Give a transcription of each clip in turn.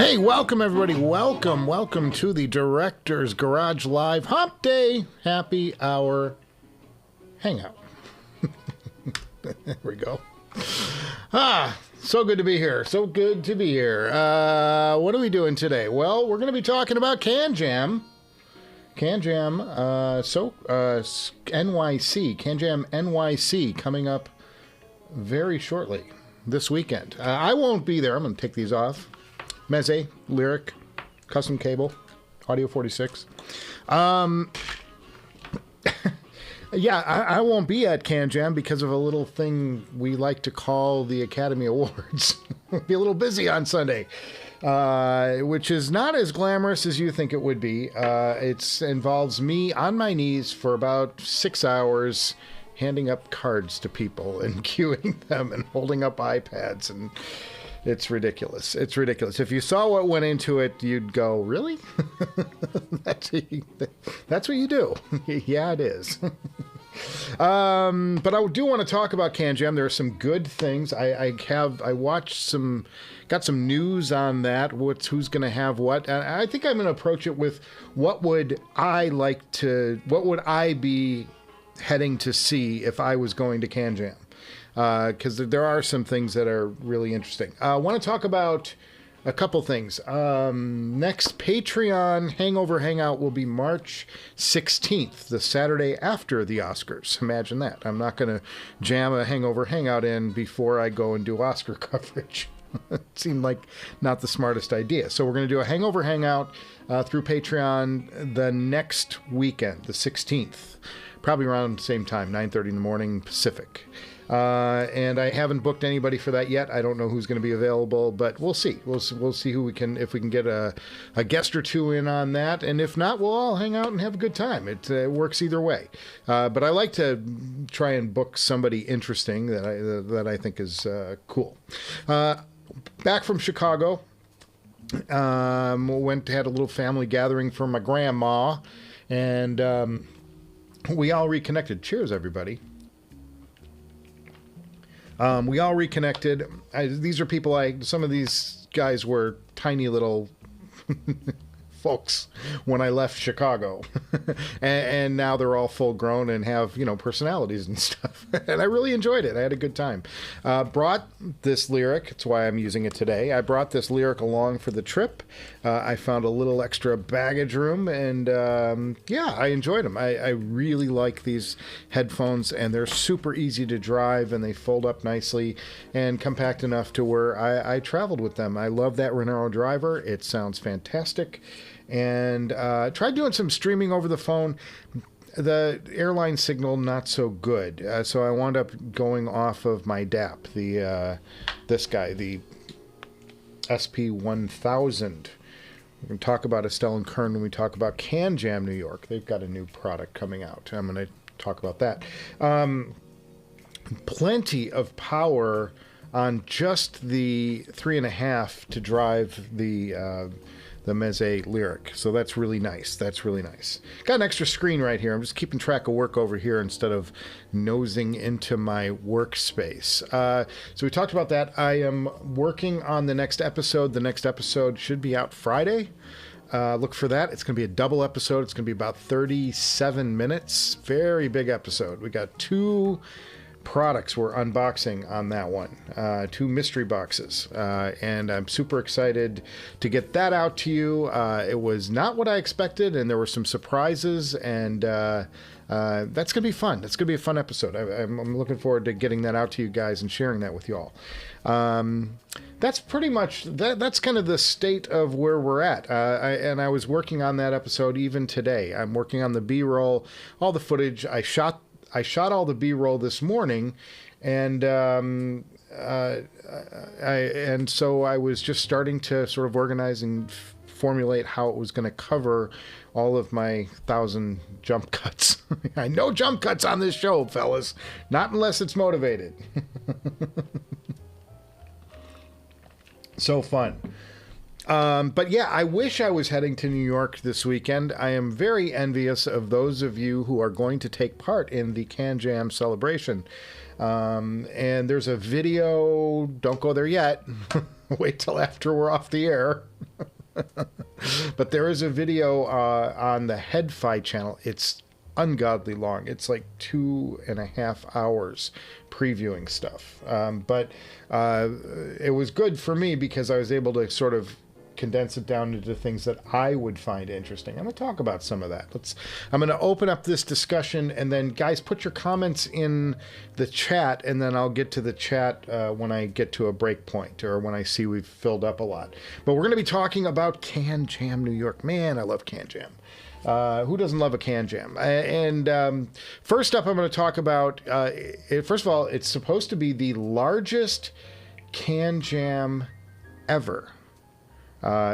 Hey, welcome everybody. Welcome to the Director's Garage Live Hump Day Happy Hour Hangout. There we go. So good to be here. What are we doing today? Well, we're going to be talking about CanJam. NYC. CanJam NYC coming up very shortly this weekend. I won't be there. I'm going to take these off. Meze, Lyric, custom cable, Audio 46. Yeah, I won't be at CanJam because of a little thing we like to call the Academy Awards. We'll be a little busy on Sunday, which is not as glamorous as you think it would be. It involves me on my knees for about 6 hours, handing up cards to people and queuing them and holding up iPads, and it's ridiculous. It's ridiculous. If you saw what went into it, you'd go, really? That's what you do. Yeah, it is. But I do want to talk about CanJam. There are some good things. I watched got some news on that. Who's going to have what? And I think I'm going to approach it with what would I be heading to see if I was going to CanJam? Because there are some things that are really interesting. I want to talk about a couple things. Next Patreon Hangout will be March 16th, the Saturday after the Oscars. Imagine that. I'm not going to jam a Hangout in before I go and do Oscar coverage. It seemed like not the smartest idea. So we're going to do a Hangout through Patreon the next weekend, the 16th, probably around the same time, 9:30 in the morning Pacific. And I haven't booked anybody for that yet. I don't know who's going to be available, but we'll see. We'll see if we can get a guest or two in on that. And if not, we'll all hang out and have a good time. It works either way. But I like to try and book somebody interesting that I think is cool. Back from Chicago, had a little family gathering for my grandma, and we all reconnected. Cheers, everybody. We all reconnected. These are people some of these guys were tiny little folks when I left Chicago. and now they're all full grown and have, personalities and stuff. And I really enjoyed it. I had a good time. Brought this lyric. That's why I'm using it today. I brought this lyric along for the trip. I found a little extra baggage room, and I enjoyed them. I really like these headphones, and they're super easy to drive, and they fold up nicely and compact enough to where I traveled with them. I love that Renaro driver. It sounds fantastic. And tried doing some streaming over the phone. The airline signal not so good, so I wound up going off of my DAP, this guy, the SP1000. We're going to talk about Astell&Kern when we talk about CanJam New York. They've got a new product coming out. I'm going to talk about that. Plenty of power on just the 3.5 to drive the Meze lyric. So that's really nice. Got an extra screen right here. I'm just keeping track of work over here instead of nosing into my workspace. So we talked about that. I am working on the next episode. The next episode should be out Friday. Look for that. It's going to be a double episode. It's going to be about 37 minutes. Very big episode. We got 2 products we're unboxing on that one, 2 mystery boxes, and I'm super excited to get that out to you. It was not what I expected, and there were some surprises, and that's gonna be fun. That's gonna be a fun episode. I'm looking forward to getting that out to you guys and sharing that with you all. That's pretty much that's kind of the state of where we're at. I was working on that episode even today. I'm working on the B-roll, all the footage. I shot all the B-roll this morning, and so I was just starting to sort of organize and formulate how it was going to cover all of my 1,000 jump cuts. I know jump cuts on this show, fellas. Not unless it's motivated. So fun. But yeah, I wish I was heading to New York this weekend. I am very envious of those of you who are going to take part in the CanJam celebration. And there's a video, don't go there yet, Wait till after we're off the air. But there is a video on the HeadFi channel. It's ungodly long. It's like 2.5 hours previewing stuff. But it was good for me because I was able to sort of condense it down into things that I would find interesting. I'm going to talk about some of that. I'm going to open up this discussion, and then guys, put your comments in the chat, and then I'll get to the chat when I get to a break point or when I see we've filled up a lot. But we're going to be talking about CanJam New York. Man, I love CanJam. Who doesn't love a CanJam? And first up, I'm going to talk about, first of all, it's supposed to be the largest CanJam ever.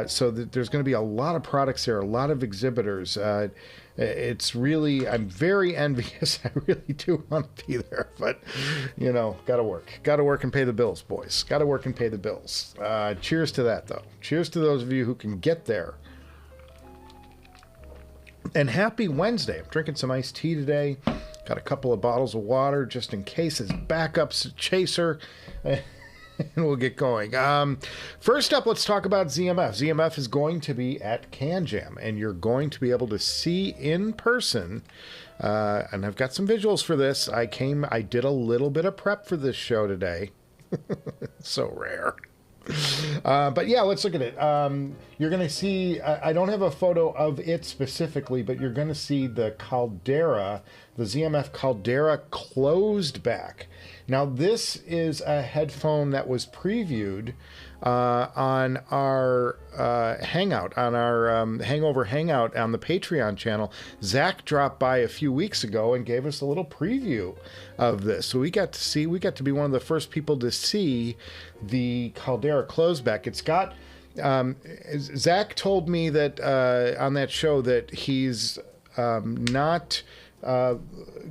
So there's going to be a lot of products there, a lot of exhibitors. It's really, I'm very envious. I really do want to be there, but you know, gotta work and pay the bills, boys. Gotta work and pay the bills. Cheers to that, though. Cheers to those of you who can get there. And happy Wednesday. I'm drinking some iced tea today. Got a couple of bottles of water just in case as backups chaser. And we'll get going. First up, let's talk about ZMF. ZMF is going to be at CanJam, and you're going to be able to see in person. And I've got some visuals for this. I did a little bit of prep for this show today. So rare. But yeah, let's look at it. You're going to see, I don't have a photo of it specifically, but you're going to see the Caldera, the ZMF Caldera closed back. Now, this is a headphone that was previewed on our Hangout, on our Hangover Hangout on the Patreon channel. Zach dropped by a few weeks ago and gave us a little preview of this. So we got to be one of the first people to see the Caldera closeback. It's got, Zach told me that on that show that he's not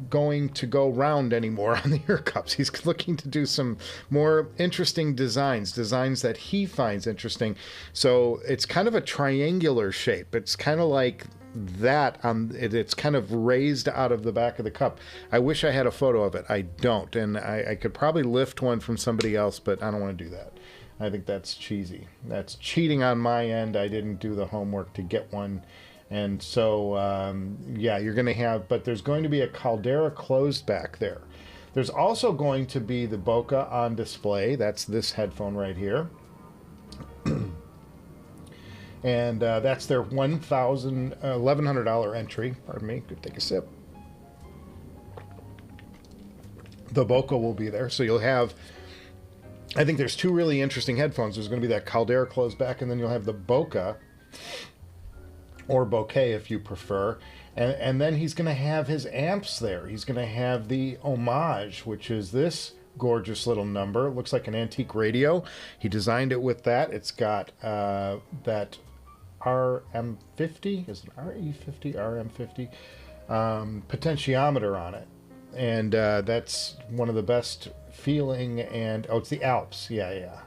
going to go round anymore on the ear cups. He's looking to do some more interesting designs that he finds interesting. So it's kind of a triangular shape. It's kind of like that. It's kind of raised out of the back of the cup. I wish I had a photo of it. I don't, and I could probably lift one from somebody else, but I don't want to do that. I think that's cheesy. That's cheating on my end. I didn't do the homework to get one. And so, yeah, you're going to have, but there's going to be a Caldera closed back there. There's also going to be the Bokeh on display. That's this headphone right here. And that's their $1,100 entry. Pardon me, could take a sip. The Bokeh will be there. So you'll have, I think there's two really interesting headphones. There's going to be that Caldera closed back, and then you'll have the Bokeh, or bouquet if you prefer, and then he's going to have his amps there. He's going to have the Homage, which is this gorgeous little number. It looks like an antique radio. He designed it with that. It's got that RM50, is it RE50, RM50 potentiometer on it, and that's one of the best feeling. And oh, it's the Alps, yeah.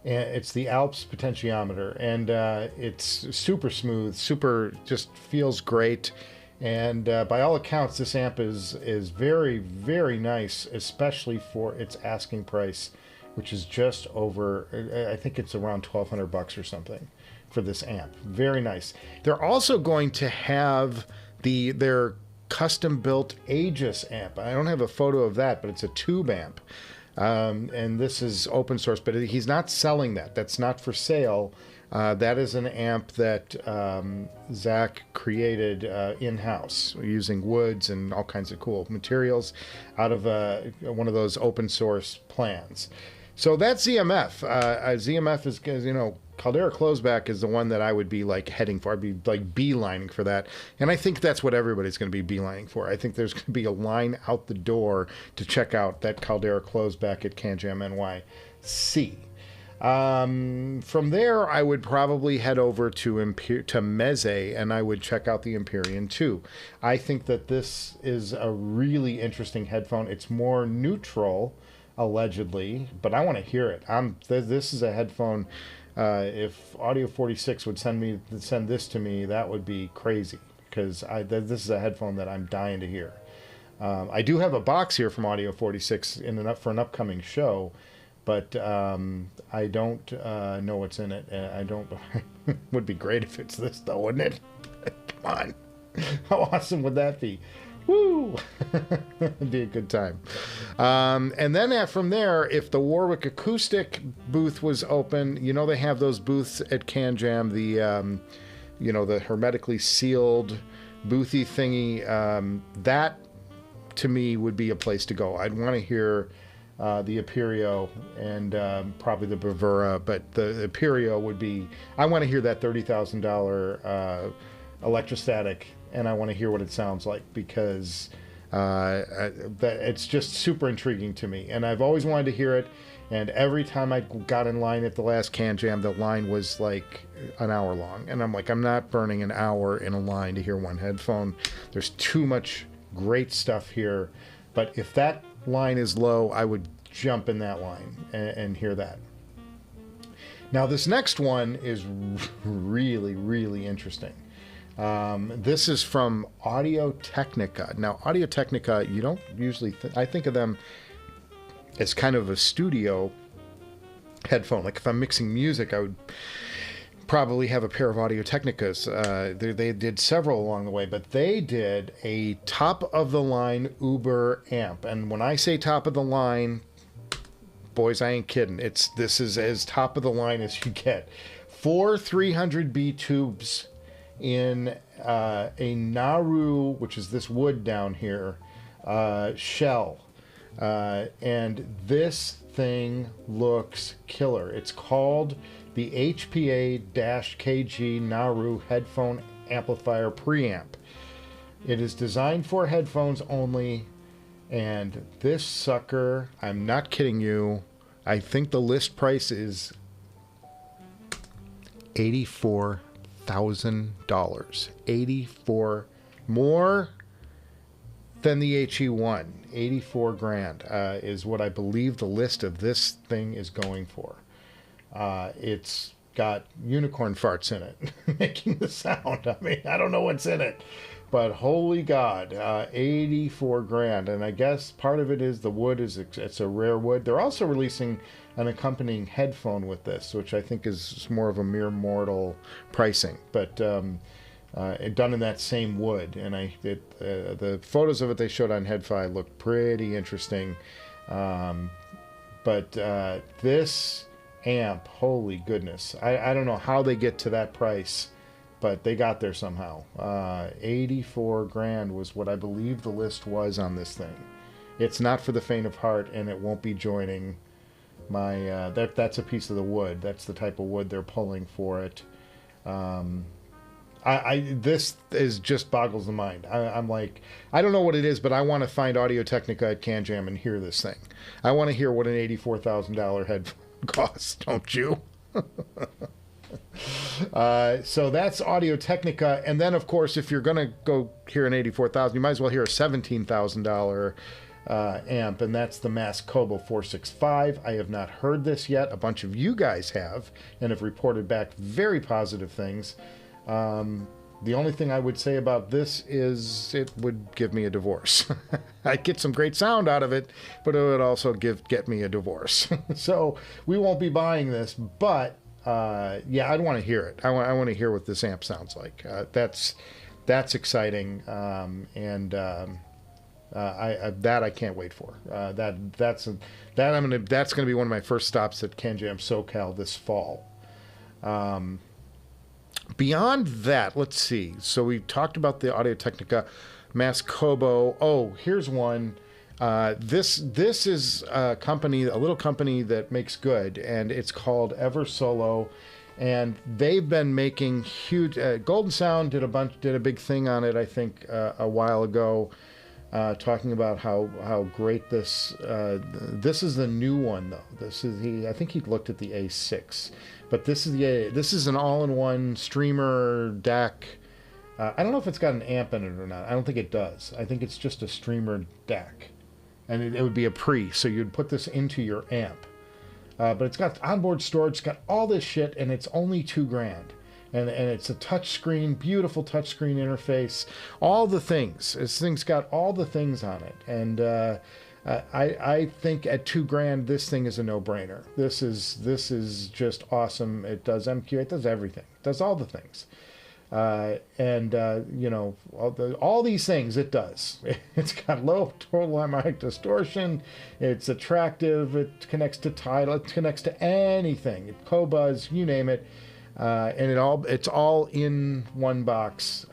And it's the Alps potentiometer, and it's super smooth, super, just feels great. And by all accounts, this amp is very, very nice, especially for its asking price, which is just over, I think it's around $1,200 or something for this amp. Very nice. They're also going to have their custom-built Aegis amp. I don't have a photo of that, but it's a tube amp. And this is open source, but he's not selling that. That's not for sale. That is an amp that Zach created in-house using woods and all kinds of cool materials out of one of those open source plans. So that's ZMF. ZMF is, you know, Caldera closeback is the one that I would be like heading for. I'd be like beelining for that. And I think that's what everybody's going to be beelining for. I think there's going to be a line out the door to check out that Caldera closeback at CanJam NYC. From there, I would probably head over to Meze, and I would check out the Empyrean too. I think that this is a really interesting headphone. It's more neutral, allegedly, but I want to hear it. This is a headphone. If Audio 46 would send this to me, that would be crazy, because this is a headphone that I'm dying to hear. I do have a box here from Audio 46 for an upcoming show, but I don't know what's in it. I don't. Would be great if it's this, though, wouldn't it? Come on, how awesome would that be? Woo! It'd be a good time. And then from there, if the Warwick Acoustic booth was open, you know they have those booths at CanJam, the the hermetically sealed boothy thingy. That to me would be a place to go. I'd want to hear the Aperio and probably the Bravura, but the Aperio would be. I want to hear that $30,000 electrostatic. And I want to hear what it sounds like, because it's just super intriguing to me. And I've always wanted to hear it. And every time I got in line at the last CanJam, the line was like an hour long. And I'm like, I'm not burning an hour in a line to hear one headphone. There's too much great stuff here. But if that line is low, I would jump in that line and hear that. Now, this next one is really, really interesting. This is from Audio Technica. Now, Audio Technica, you don't usually I think of them as kind of a studio headphone. Like if I'm mixing music, I would probably have a pair of Audio Technicas. They did several along the way, but they did a top-of-the-line Uber amp. And when I say top-of-the-line, boys, I ain't kidding. This is as top-of-the-line as you get. 4 300B tubes in a Naru, which is this wood down here, shell. And this thing looks killer. It's called the HPA-KG Naru Headphone Amplifier Preamp. It is designed for headphones only, and this sucker, I'm not kidding you, I think the list price is $84,000. 84 more than the HE1. 84 grand is what I believe the list of this thing is going for. It's got unicorn farts in it making the sound. I mean, I don't know what's in it, but holy God, 84 grand. And I guess part of it is the wood it's a rare wood. They're also releasing an accompanying headphone with this, which I think is more of a mere mortal pricing, but done in that same wood. And the photos of it they showed on HeadFi look pretty interesting. But this amp, holy goodness, I don't know how they get to that price, but they got there somehow. 84 grand was what I believe the list was on this thing. It's not for the faint of heart, and it won't be joining my that's a piece of the wood. That's the type of wood they're pulling for it. This is just boggles the mind. I'm like, I don't know what it is, but I want to find Audio Technica at CanJam and hear this thing. I want to hear what an $84,000 headphone costs, don't you? So that's Audio Technica. And then, of course, if you're going to go hear an $84,000, you might as well hear a $17,000 amp, and that's the Massdrop 465. I have not heard this yet. A bunch of you guys have, and have reported back very positive things. The only thing I would say about this is it would give me a divorce. I'd get some great sound out of it, but it would also get me a divorce. So we won't be buying this, but yeah, I'd want to hear it. I want to hear what this amp sounds like. That's exciting, and that I can't wait for. That's gonna be one of my first stops at CanJam SoCal this fall. Beyond that, let's see. So we talked about the Audio Technica, Massdrop. Oh, here's one. This is a little company that makes good, and it's called Eversolo, and they've been making huge. Golden Sound did a big thing on it, I think, a while ago, talking about how great this. This is the new one though. I think he looked at the A6. But this is an all-in-one streamer DAC. I don't know if it's got an amp in it or not. I don't think it does. I think it's just a streamer DAC. And it would be a pre, so you'd put this into your amp. But it's got onboard storage, it's got all this shit, and it's only $2 grand. And it's a touch screen, beautiful touch screen interface, all the things. This thing's got all the things on it. And I think at $2,000 this thing is a no-brainer. This is just awesome. It does MQ, it does everything, it does all the things, you know, all these things it does. It's got low total harmonic distortion. It's attractive. It connects to Tidal. It connects to anything. Cobuzz, you name it. And it's all in one box,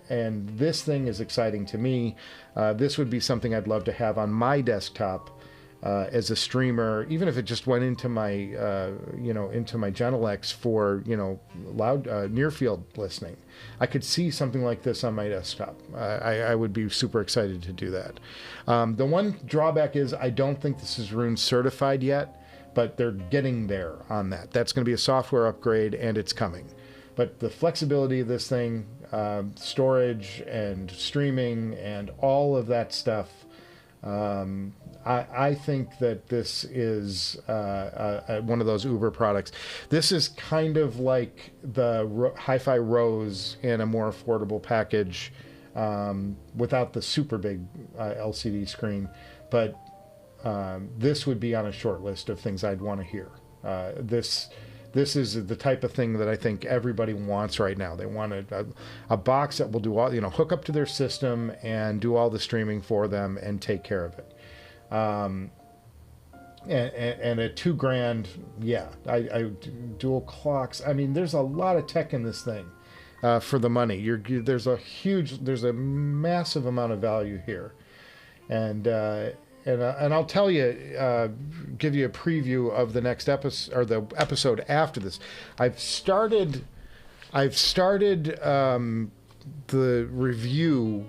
and this thing is exciting to me. This would be something I'd love to have on my desktop as a streamer, even if it just went into my you know, into my Genelex for, you know, loud near field listening. I could see something like this on my desktop. I would be super excited to do that. The one drawback is I don't think this is Roon certified yet, but they're getting there on that. That's going to be a software upgrade, and it's coming. But the flexibility of this thing, storage and streaming and all of that stuff, I think that this is one of those Uber products. This is kind of like the Hi-Fi Rose in a more affordable package, without the super big LCD screen. But this would be on a short list of things I'd want to hear. This is the type of thing that I think everybody wants right now. They want a box that will do all, you know, hook up to their system and do all the streaming for them and take care of it. And at $2,000, yeah, I dual clocks. I mean, there's a lot of tech in this thing for the money. There's a massive amount of value here, and I'll tell you, give you a preview of the next episode, or the episode after this. I've started the review,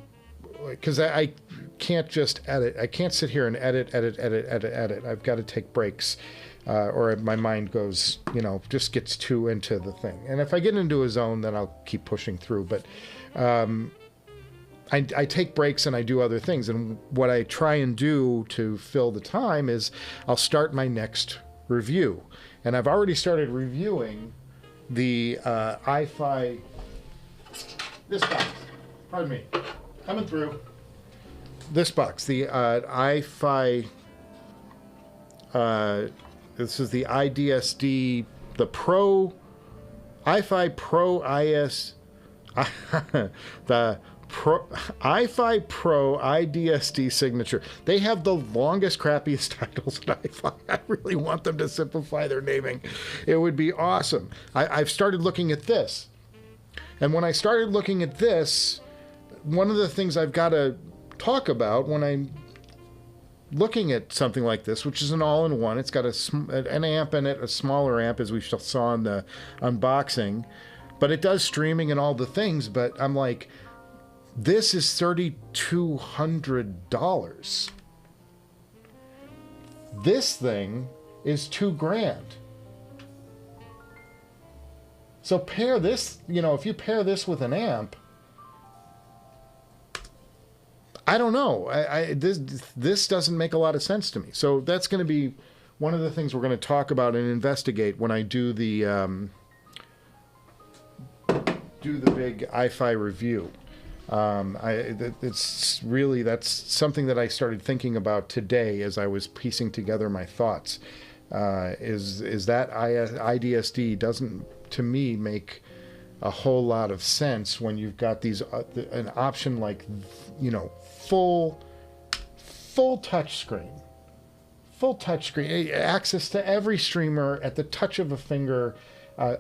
because I can't just edit. I can't sit here and edit. I've got to take breaks, or my mind goes, you know, just gets too into the thing. And if I get into a zone, then I'll keep pushing through. But I take breaks and I do other things. And what I try and do to fill the time is I'll start my next review. And I've already started reviewing the iFi, this box, pardon me, coming through. This box, the iFi, this is the IDSD, the Pro, iFi Pro IS, the iFi Pro IDSD signature. They have the longest, crappiest titles at iFi. I really want them to simplify their naming. It would be awesome. I've started looking at this. And when I started looking at this, one of the things I've got to talk about when I'm looking at something like this, which is an all-in-one, it's got an amp in it, a smaller amp, as we saw in the unboxing, but it does streaming and all the things. But I'm like, this is $3,200. This thing is $2,000. So pair this, you know, if you pair this with an amp, I don't know. This doesn't make a lot of sense to me. So that's going to be one of the things we're going to talk about and investigate when I do the big iFi review. It's really, that's something that I started thinking about today as I was piecing together my thoughts. Is that IDSD doesn't, to me, make a whole lot of sense when you've got these an option like, you know, full touch screen, access to every streamer at the touch of a finger,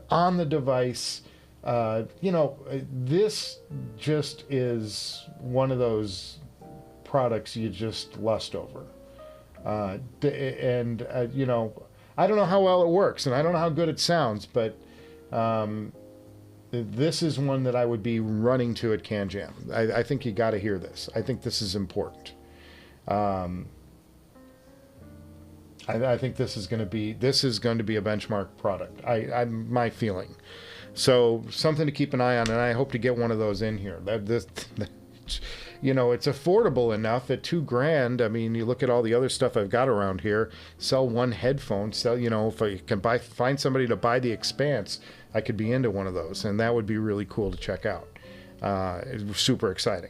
on the device. You know, this just is one of those products you just lust over. You know, I don't know how well it works, and I don't know how good it sounds, but this is one that I would be running to at CanJam. I think you got to hear this. I think this is important. I think this is going to be a benchmark product. My feeling. So something to keep an eye on, and I hope to get one of those in here. You know, it's affordable enough at $2,000. I mean, you look at all the other stuff I've got around here. Sell one headphone. You know, if I can find somebody to buy the Expanse, I could be into one of those, and that would be really cool to check out. It's super exciting.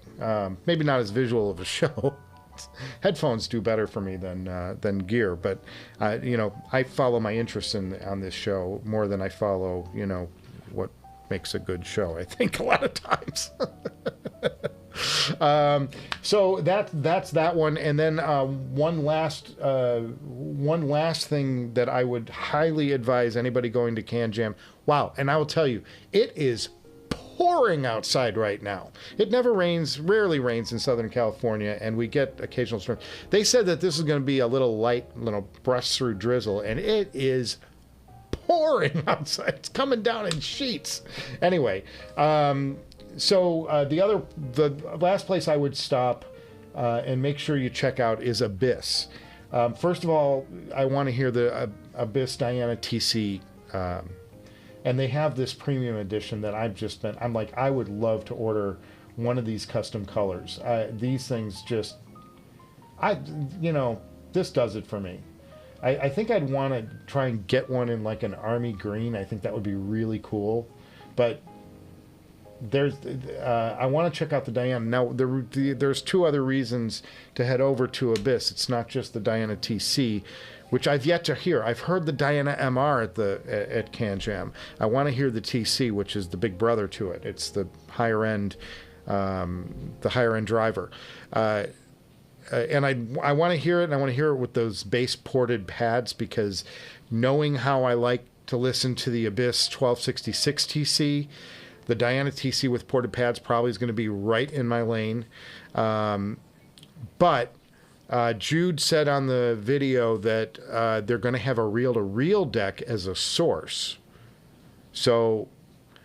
Maybe not as visual of a show, Headphones do better for me than gear, but you know, I follow my interests on this show more than I follow, you know, what makes a good show, I think, a lot of times. So that's that one, and then one last thing that I would highly advise anybody going to CanJam. Wow, and I will tell you, it is pouring outside right now. It never rains, rarely rains in Southern California, and we get occasional storms. They said that this is going to be a little light, little brush through drizzle, and it is pouring outside. It's coming down in sheets. Anyway, so the last place I would stop and make sure you check out is Abyss. First of all, I want to hear the Abyss Diana TC, and they have this premium edition that I'm like, I would love to order one of these custom colors. These things just, you know, this does it for me. I think I'd want to try and get one in like an army green. I think that would be really cool. But I want to check out the Diana. Now, there's two other reasons to head over to Abyss. It's not just the Diana TC, which I've yet to hear. I've heard the Diana MR at CanJam. I want to hear the TC, which is the big brother to it. It's the higher end driver. And I want to hear it, and I want to hear it with those bass ported pads, because knowing how I like to listen to the Abyss 1266 TC, the Diana TC with ported pads probably is going to be right in my lane. But Jude said on the video that they're going to have a reel-to-reel deck as a source. So,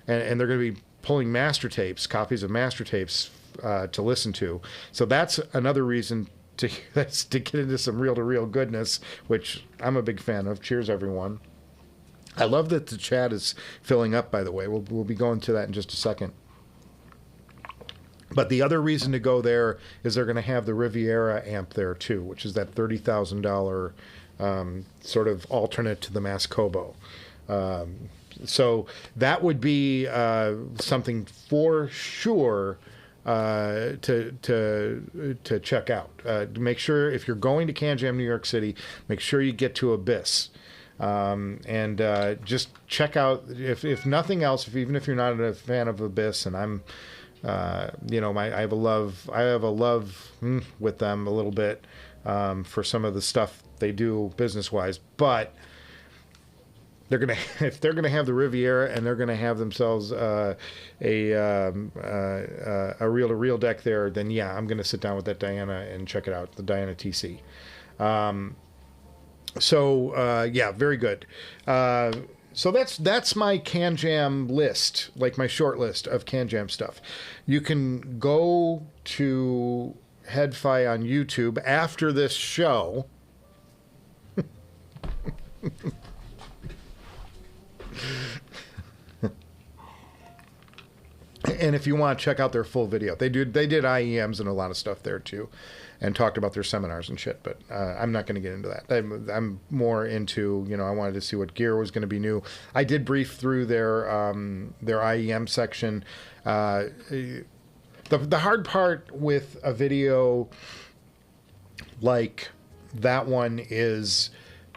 and they're going to be pulling master tapes, copies of master tapes to listen to. So that's another reason to get into some reel-to-reel goodness, which I'm a big fan of. Cheers, everyone. I love that the chat is filling up, by the way. We'll be going to that in just a second. But the other reason to go there is they're going to have the Riviera amp there too, which is that $30,000 sort of alternate to the Mascobo. So that would be something for sure to check out. Make sure, if you're going to CanJam New York City, make sure you get to Abyss. And just check out, if nothing else, even if you're not a fan of Abyss, and I'm, you know, I have a love with them a little bit for some of the stuff they do business-wise, but if they're gonna have the Riviera and they're gonna have themselves a reel-to-reel deck there, then yeah, I'm gonna sit down with that Diana and check it out, the Diana TC. Yeah, very good. So that's my CanJam list, like my short list of CanJam stuff. You can go to HeadFi on YouTube after this show. And if you want to check out their full video, they did IEMs and a lot of stuff there too, and talked about their seminars and shit. But I'm not going to get into that. I'm more into, you know, I wanted to see what gear was going to be new. I did brief through their IEM section. The hard part with a video like that one is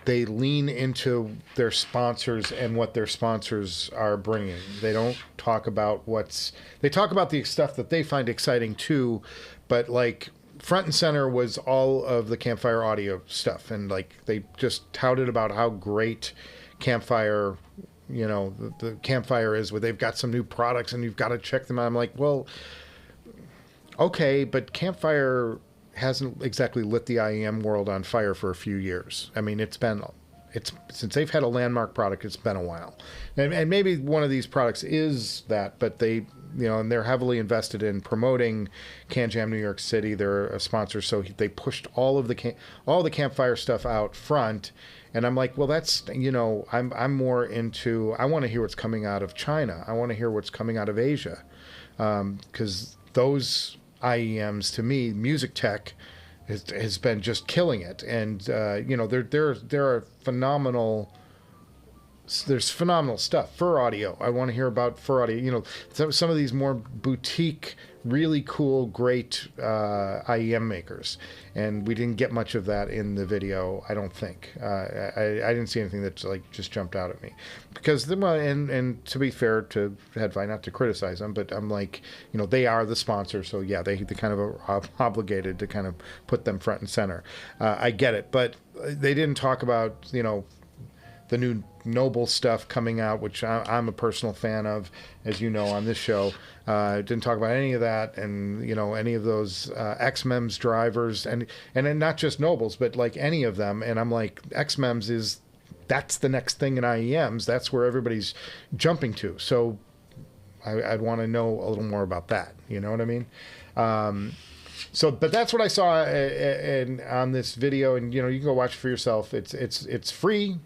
they lean into their sponsors and what their sponsors are bringing. They don't talk about they talk about the stuff that they find exciting too, but like front and center was all of the Campfire audio stuff, and like they just touted about how great Campfire, you know, the Campfire is, where they've got some new products and you've got to check them out. I'm like, well, okay, but Campfire hasn't exactly lit the IEM world on fire for a few years. I mean, it's since they've had a landmark product, it's been a while. And maybe one of these products is that, but they, you know, and they're heavily invested in promoting CanJam New York City. They're a sponsor, so they pushed all the Campfire stuff out front. And I'm like, well, that's, you know, I'm more into, I want to hear what's coming out of China. I want to hear what's coming out of Asia. Because those IEMs, to me, music tech has been just killing it, and you know, they're a phenomenal there's phenomenal stuff. Fur audio. I want to hear about fur audio. You know, some of these more boutique, really cool, great IEM makers. And we didn't get much of that in the video, I don't think. I didn't see anything that like just jumped out at me. Because, and to be fair to Headfi, not to criticize them, but I'm like, you know, they are the sponsor. So yeah, they kind of are obligated to kind of put them front and center. I get it. But they didn't talk about, you know, the new Noble stuff coming out, which I'm a personal fan of, as you know, on this show. Didn't talk about any of that, and you know, any of those XMEMS drivers, and then not just Nobles, but like any of them. And I'm like, XMEMS that's the next thing in IEMs. That's where everybody's jumping to. So I'd want to know a little more about that. You know what I mean? So, but that's what I saw on this video, and you know, you can go watch it for yourself. It's free.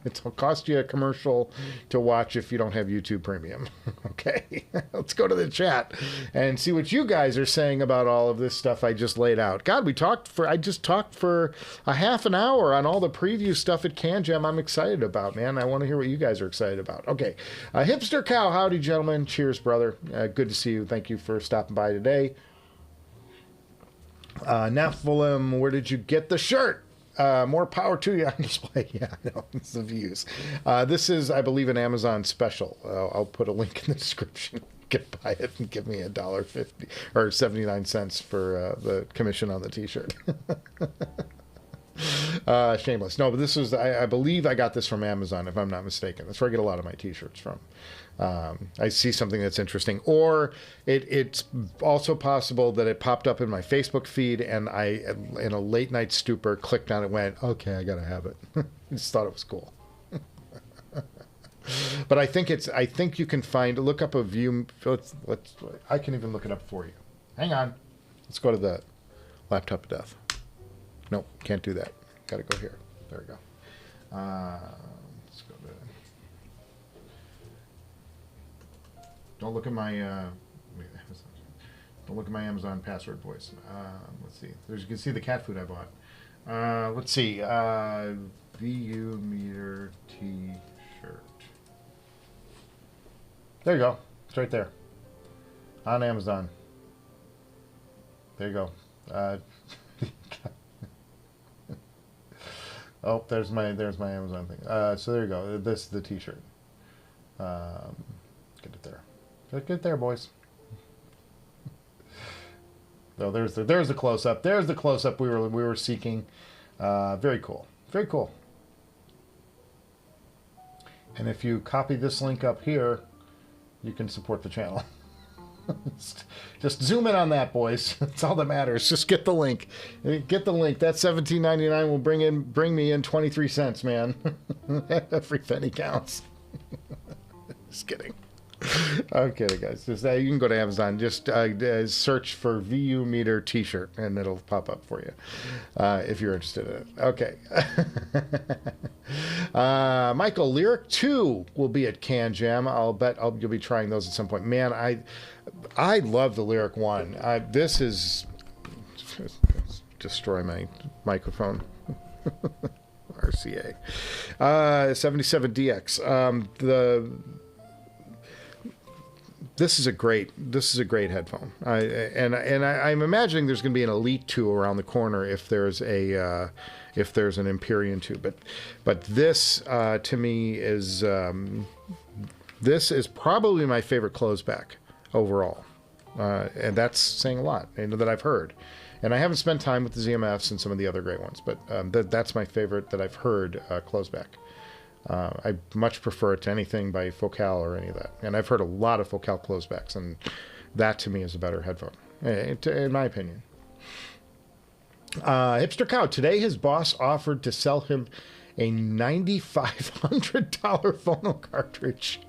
It'll cost you a commercial to watch if you don't have YouTube Premium. Okay, let's go to the chat and see what you guys are saying about all of this stuff I just laid out. God, I just talked for a half an hour on all the preview stuff at CanJam I'm excited about, man. I want to hear what you guys are excited about. Okay, Hipster Cow, howdy, gentlemen. Cheers, brother. Good to see you. Thank you for stopping by today. Nephilim, where did you get the shirt? More power to you on display. Yeah, no, it's the views. This is, I believe, an Amazon special. I'll put a link in the description. You can buy it and give me $1.50 or 79 cents for the commission on the t-shirt. Shameless. No, but this was, I believe I got this from Amazon, if I'm not mistaken. That's where I get a lot of my t-shirts from. I see something that's interesting, or it's also possible that it popped up in my Facebook feed and I, in a late night stupor, clicked on it and went, okay, I gotta have it. I just thought it was cool. But I think you can look up a view. I can even look it up for you. Hang on. Let's go to the laptop of death. Nope, can't do that. Gotta go here. There we go. Let's go to. Don't look at my don't look at my Amazon password voice. Let's see. You can see the cat food I bought. Let's see. VU meter T-shirt. There you go. It's right there on Amazon. There you go. Oh, there's my Amazon thing. So there you go. This is the T-shirt. Get it there. Get it there, boys. Oh, there's the close up. There's the close up we were seeking. Very cool. Very cool. And if you copy this link up here, you can support the channel. Just zoom in on that, boys. That's all that matters. Just get the link. Get the link. That $17.99 will bring me in 23 cents, man. Every penny counts. Just kidding. I'm kidding, guys. Just you can go to Amazon. Just search for VU meter T-shirt, and it'll pop up for you if you're interested in it. Okay. Michael, Lyric 2 will be at CanJam. I'll bet you'll be trying those at some point. Man, I love the Lyric 1. This is destroy my microphone. RCA 77DX. This is a great headphone. I'm imagining there's going to be an Elite 2 around the corner if there's an Empyrean 2. But this to me is this is probably my favorite closeback overall, and that's saying a lot. That I've heard, and I haven't spent time with the ZMFs and some of the other great ones, but that's my favorite that I've heard closeback. I much prefer it to anything by Focal or any of that. And I've heard a lot of Focal closebacks, and that to me is a better headphone, in my opinion. Hipster Cow, today his boss offered to sell him a $9,500 phono cartridge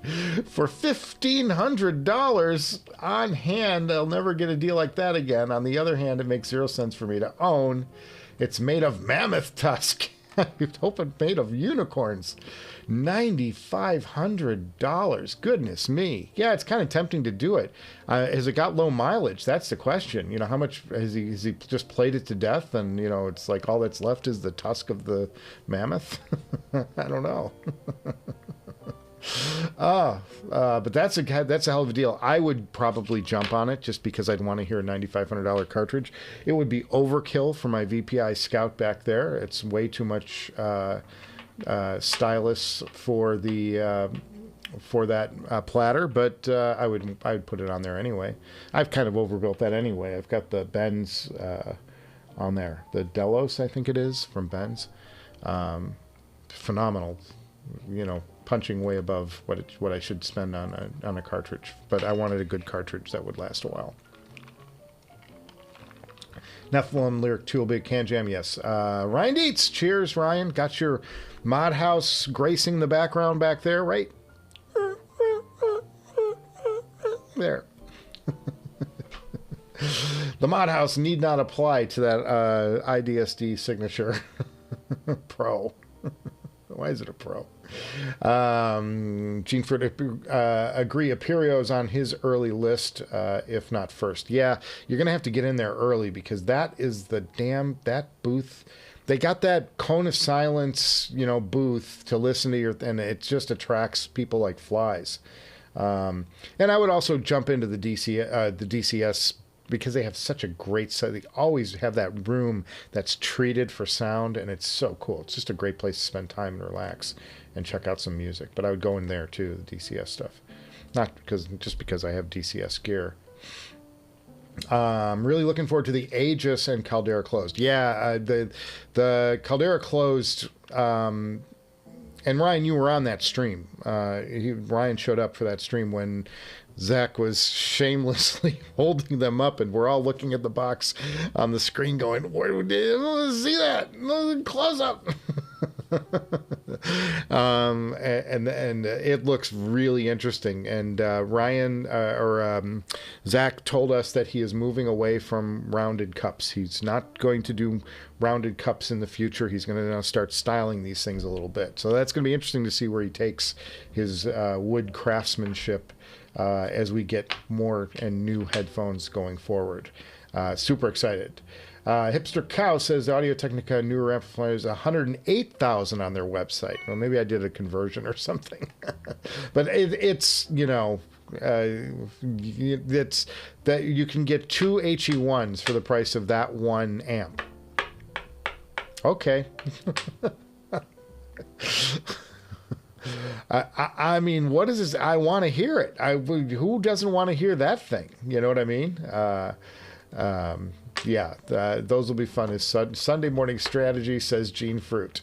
for $1,500 on hand. I'll never get a deal like that again. On the other hand, it makes 0 cents for me to own. It's made of mammoth tusk. You'd hope it's made of unicorns. $9,500. Goodness me. Yeah, it's kind of tempting to do it. Has it got low mileage? That's the question. You know, how much has he just played it to death? And, you know, it's like all that's left is the tusk of the mammoth. I don't know. But that's a hell of a deal. I would probably jump on it just because I'd want to hear a $9,500 cartridge. It would be overkill for my VPI Scout back there. It's way too much stylus for the for that platter, but I would put it on there anyway. I've kind of overbuilt that anyway. I've got the Benz on there, the Delos, I think it is, from Benz. Phenomenal, you know, punching way above what I should spend on a cartridge. But I wanted a good cartridge that would last a while. Nephilim Lyric 2 will be a CanJam, yes. Ryan Dietz, cheers, Ryan. Got your mod house gracing the background back there, right? There. The mod house need not apply to that IDSD signature. Pro. Why is it a pro? Gene Fruit agree. Apirio's on his early list, if not first. Yeah, you're gonna have to get in there early because that is that booth. They got that cone of silence, you know, booth to listen to and it just attracts people like flies. And I would also jump into the DCS because they have such a great set. They always have that room that's treated for sound, and it's so cool. It's just a great place to spend time and relax and check out some music. But I would go in there too, the DCS stuff. Not just because I have DCS gear. Really looking forward to the Aegis and Caldera Closed. Yeah, the Caldera Closed. And Ryan, you were on that stream. Ryan showed up for that stream when Zach was shamelessly holding them up, and we're all looking at the box on the screen going, where did see that? Close up. And it looks really interesting. And Zach told us that he is moving away from rounded cups. He's not going to do rounded cups in the future. He's going to now start styling these things a little bit. So that's going to be interesting to see where he takes his wood craftsmanship as we get more and new headphones going forward. Super excited. Hipster Cow says Audio-Technica newer amplifiers $108,000 on their website. Well, maybe I did a conversion or something. But it's, you know, it's that you can get 2 HE1s for the price of that one amp. Okay. I mean, what is this? I want to hear it. Who doesn't want to hear that thing? You know what I mean? Yeah, those will be fun. Is Sunday morning strategy, says Gene Fruit.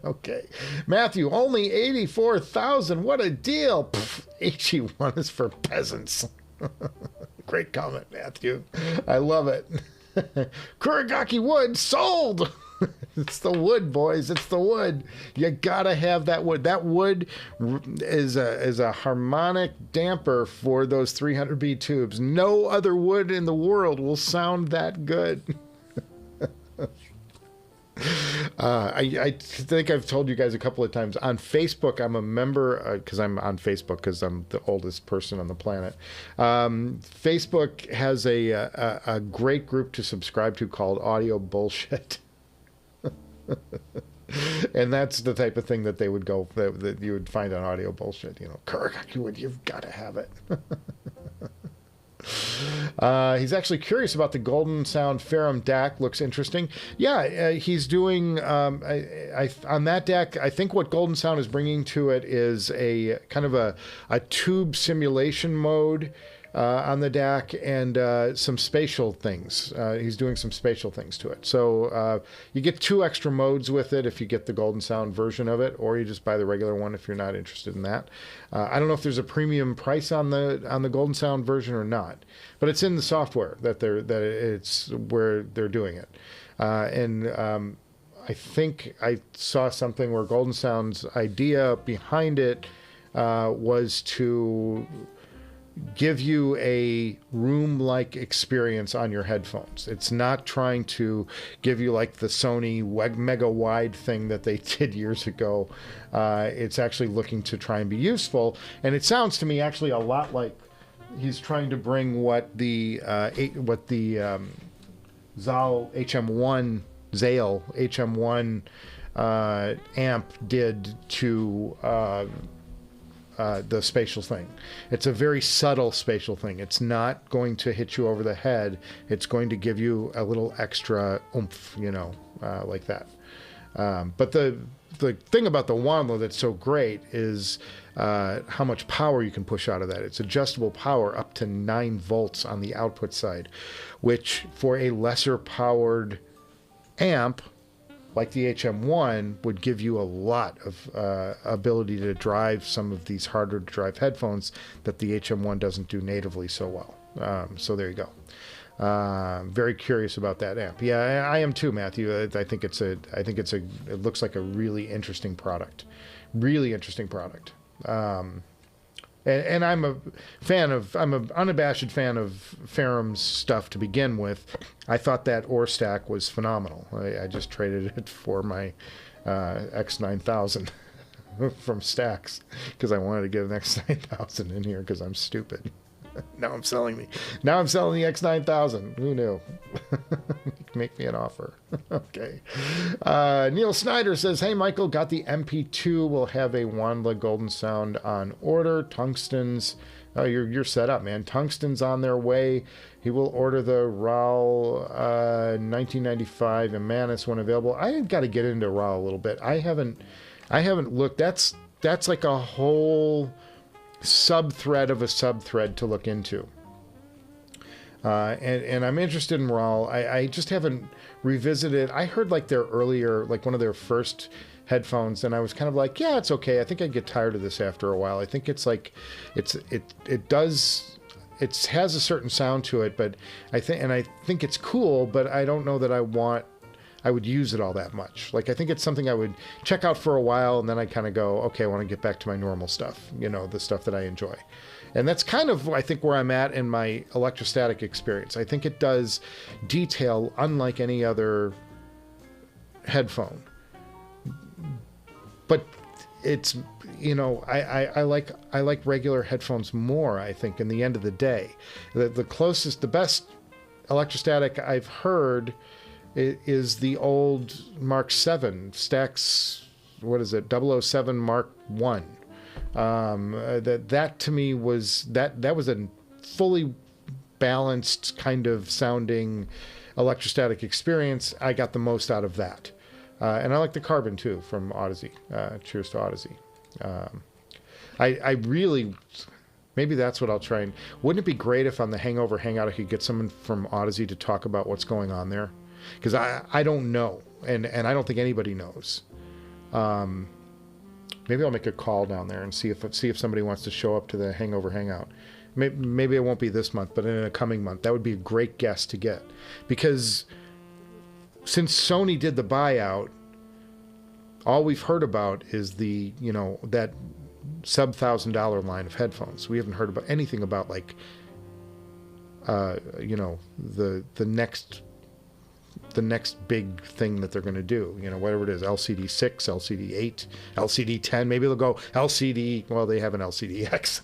Okay. Matthew, only 84,000. What a deal. HE1 is for peasants. Great comment, Matthew. I love it. Kurigaki wood sold. It's the wood, boys. It's the wood. You gotta have that wood. That wood is a harmonic damper for those 300B tubes. No other wood in the world will sound that good. I think I've told you guys a couple of times on Facebook. I'm a member because I'm on Facebook because I'm the oldest person on the planet. Facebook has a great group to subscribe to called Audio Bullshit. And that's the type of thing that they would go that you would find on Audio Bullshit. You know, you've got to have it. He's actually curious about the Golden Sound Ferrum DAC. Looks interesting. Yeah, he's doing on that DAC. I think what Golden Sound is bringing to it is a kind of a tube simulation mode on the DAC and some spatial things. He's doing some spatial things to it. So you get 2 extra modes with it if you get the Golden Sound version of it, or you just buy the regular one if you're not interested in that. I don't know if there's a premium price on the Golden Sound version or not, but it's in the software that it's where they're doing it. I think I saw something where Golden Sound's idea behind it was to give you a room-like experience on your headphones. It's not trying to give you like the Sony mega wide thing that they did years ago. It's actually looking to try and be useful, and it sounds to me actually a lot like he's trying to bring what the Zal HM1 amp did to the spatial thing. It's a very subtle spatial thing. It's not going to hit you over the head. It's going to give you a little extra oomph, you know, like that. But the thing about the Wandler that's so great is how much power you can push out of that. It's adjustable power up to 9 volts on the output side, which for a lesser powered amp like the HM1 would give you a lot of ability to drive some of these harder to drive headphones that the HM1 doesn't do natively so well. So there you go. Very curious about that amp. Yeah, I am too, Matthew. I think it looks like a really interesting product. Really interesting product. And I'm an unabashed fan of Ferrum's stuff to begin with. I thought that Ore stack was phenomenal. I just traded it for my X9000 from STAX because I wanted to get an X9000 in here because I'm stupid. Now I'm selling the X9000. Who knew? Make me an offer. Okay. Neil Snyder says, "Hey Michael, got the MP2. Will have a Wandler Golden Sound on order. Tungsten's. Oh, you're set up, man. Tungsten's on their way. He will order the RAL 1995 Imanis when available. I got to get into RAL a little bit. I haven't looked. That's like a whole sub-thread of a sub-thread to look into. And I'm interested in RAL. I just haven't revisited. I heard like their earlier, like one of their first headphones, and I was kind of like, yeah, it's okay. I think I'd get tired of this after a while. I think it's like, it has a certain sound to it, but I think it's cool, but I don't know that I would use it all that much. Like, I think it's something I would check out for a while, and then I kind of go, okay, I want to get back to my normal stuff, you know, the stuff that I enjoy. And that's kind of, I think, where I'm at in my electrostatic experience. I think it does detail unlike any other headphone. But it's, you know, I like regular headphones more, I think, in the end of the day. The best electrostatic I've heard is the old Mark 7 STAX, what is it, 007 Mark 1. That to me was that was a fully balanced kind of sounding electrostatic experience. I got the most out of that. And I like the Carbon too from Audeze. Cheers to Audeze. I really, maybe that's what I'll try. And wouldn't it be great if on the Hangout I could get someone from Audeze to talk about what's going on there? Because I don't know, and I don't think anybody knows. Maybe I'll make a call down there and see if somebody wants to show up to the Hangout. Maybe it won't be this month, but in a coming month, that would be a great guest to get. Because since Sony did the buyout, all we've heard about is the, you know, that sub $1,000 line of headphones. We haven't heard about anything about, like, you know, the next big thing that they're going to do, you know, whatever it is, LCD 6, LCD 8, LCD 10, maybe they'll go LCD, well, they have an LCD X.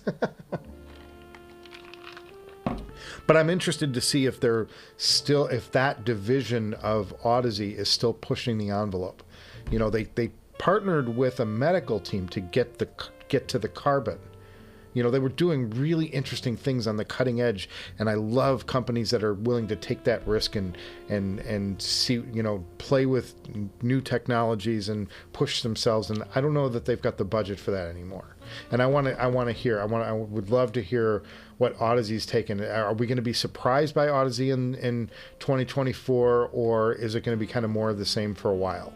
But I'm interested to see if if that division of Audeze is still pushing the envelope. You know, they partnered with a medical team to get to the Carbon. You know, they were doing really interesting things on the cutting edge, and I love companies that are willing to take that risk and see, you know, play with new technologies and push themselves. And I don't know that they've got the budget for that anymore. And I would love to hear what Audeze's taken. Are we going to be surprised by Audeze in 2024, or is it going to be kind of more of the same for a while?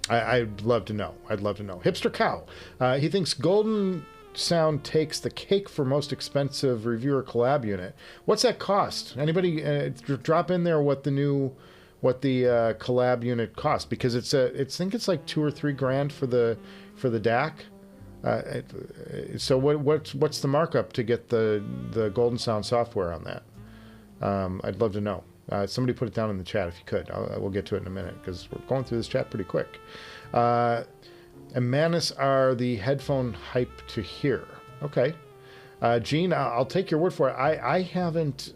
I'd love to know. Hipster Cow, he thinks Golden Sound takes the cake for most expensive reviewer collab unit. What's that cost? Anybody drop in there what the collab unit costs, because I think it's like $2 or $3 grand for the DAC. So what's the markup to get the Golden Sound software on that? I'd love to know. Somebody put it down in the chat if you could. We'll get to it in a minute because we're going through this chat pretty quick. Imanis are the headphone hype to hear. Okay. Gene, I'll take your word for it. I haven't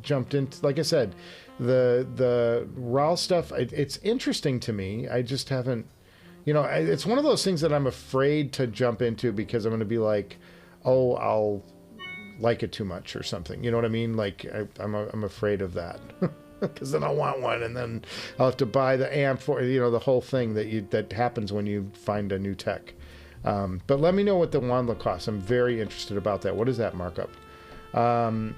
jumped into, like I said, the RAL stuff. It's interesting to me. I just haven't, you know, it's one of those things that I'm afraid to jump into because I'm going to be like, oh, I'll like it too much or something. You know what I mean? Like I'm afraid of that because then I'll want one and then I'll have to buy the amp for, you know, the whole thing that happens when you find a new tech. But let me know what the wand costs. I'm very interested about that. What is that markup? Because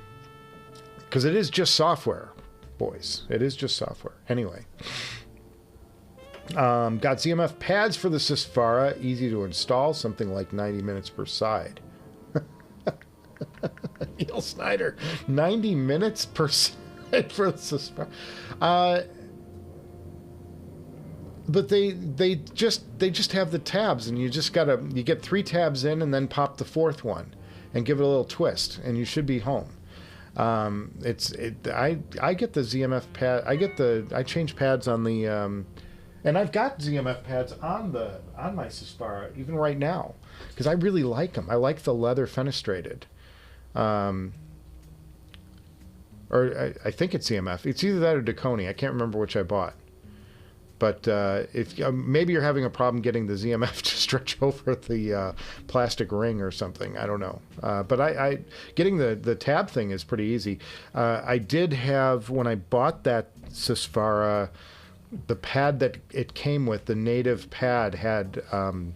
it is just software, boys. It is just software. Anyway. Got ZMF pads for the Sesfara. Easy to install. Something like 90 minutes per side. Neil Snyder. 90 minutes per side for the Sesfara. But they just have the tabs, and you get 3 tabs in and then pop the 4th one and give it a little twist and you should be home. I get the ZMF pad. I change pads on the and I've got ZMF pads on my Sesfara even right now because I really like them. I like the leather fenestrated. Or I think it's ZMF. It's either that or Dakoni. I can't remember which I bought. But if maybe you're having a problem getting the ZMF to stretch over the plastic ring or something, I don't know. But I getting the tab thing is pretty easy. I did have, when I bought that Sesfara, the pad that it came with, the native pad had one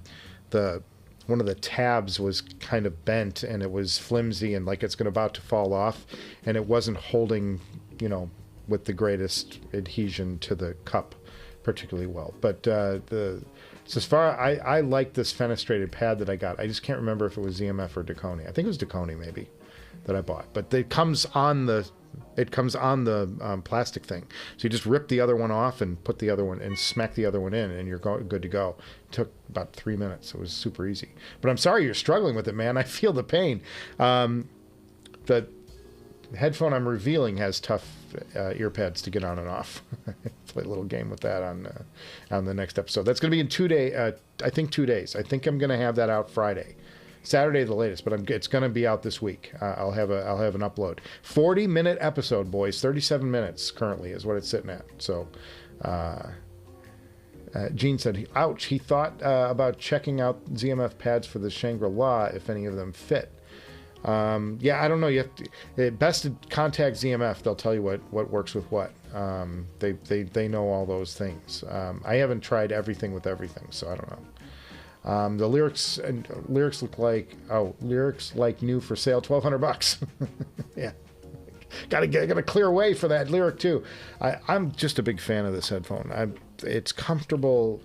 of the tabs was kind of bent and it was flimsy and like it's about to fall off, and it wasn't holding, you know, with the greatest adhesion to the cup particularly well. But the Sesfara, I like this fenestrated pad that I got. I just can't remember if it was ZMF or Dakoni. I think it was Dakoni maybe that I bought. But it comes on the plastic thing. So you just rip the other one off and put the other one and smack the other one in, and you're good to go. It took about 3 minutes. It was super easy. But I'm sorry you're struggling with it, man. I feel the pain. The headphone I'm revealing has tough ear pads to get on and off. Play a little game with that on the next episode. That's going to be in 2 days. I think 2 days. I think I'm going to have that out Friday. Saturday the latest, but it's going to be out this week. I'll have an upload. 40-minute episode, boys. 37 minutes currently is what it's sitting at. So, Gene said, "Ouch." He thought about checking out ZMF pads for the Shangri-La if any of them fit. Yeah, I don't know. You have to best to contact ZMF. They'll tell you what works with what. They know all those things. I haven't tried everything with everything, so I don't know. The lyrics look like lyrics like new for sale, $1,200. Yeah, gotta clear away for that lyric too. I'm just a big fan of this headphone. It's comfortable.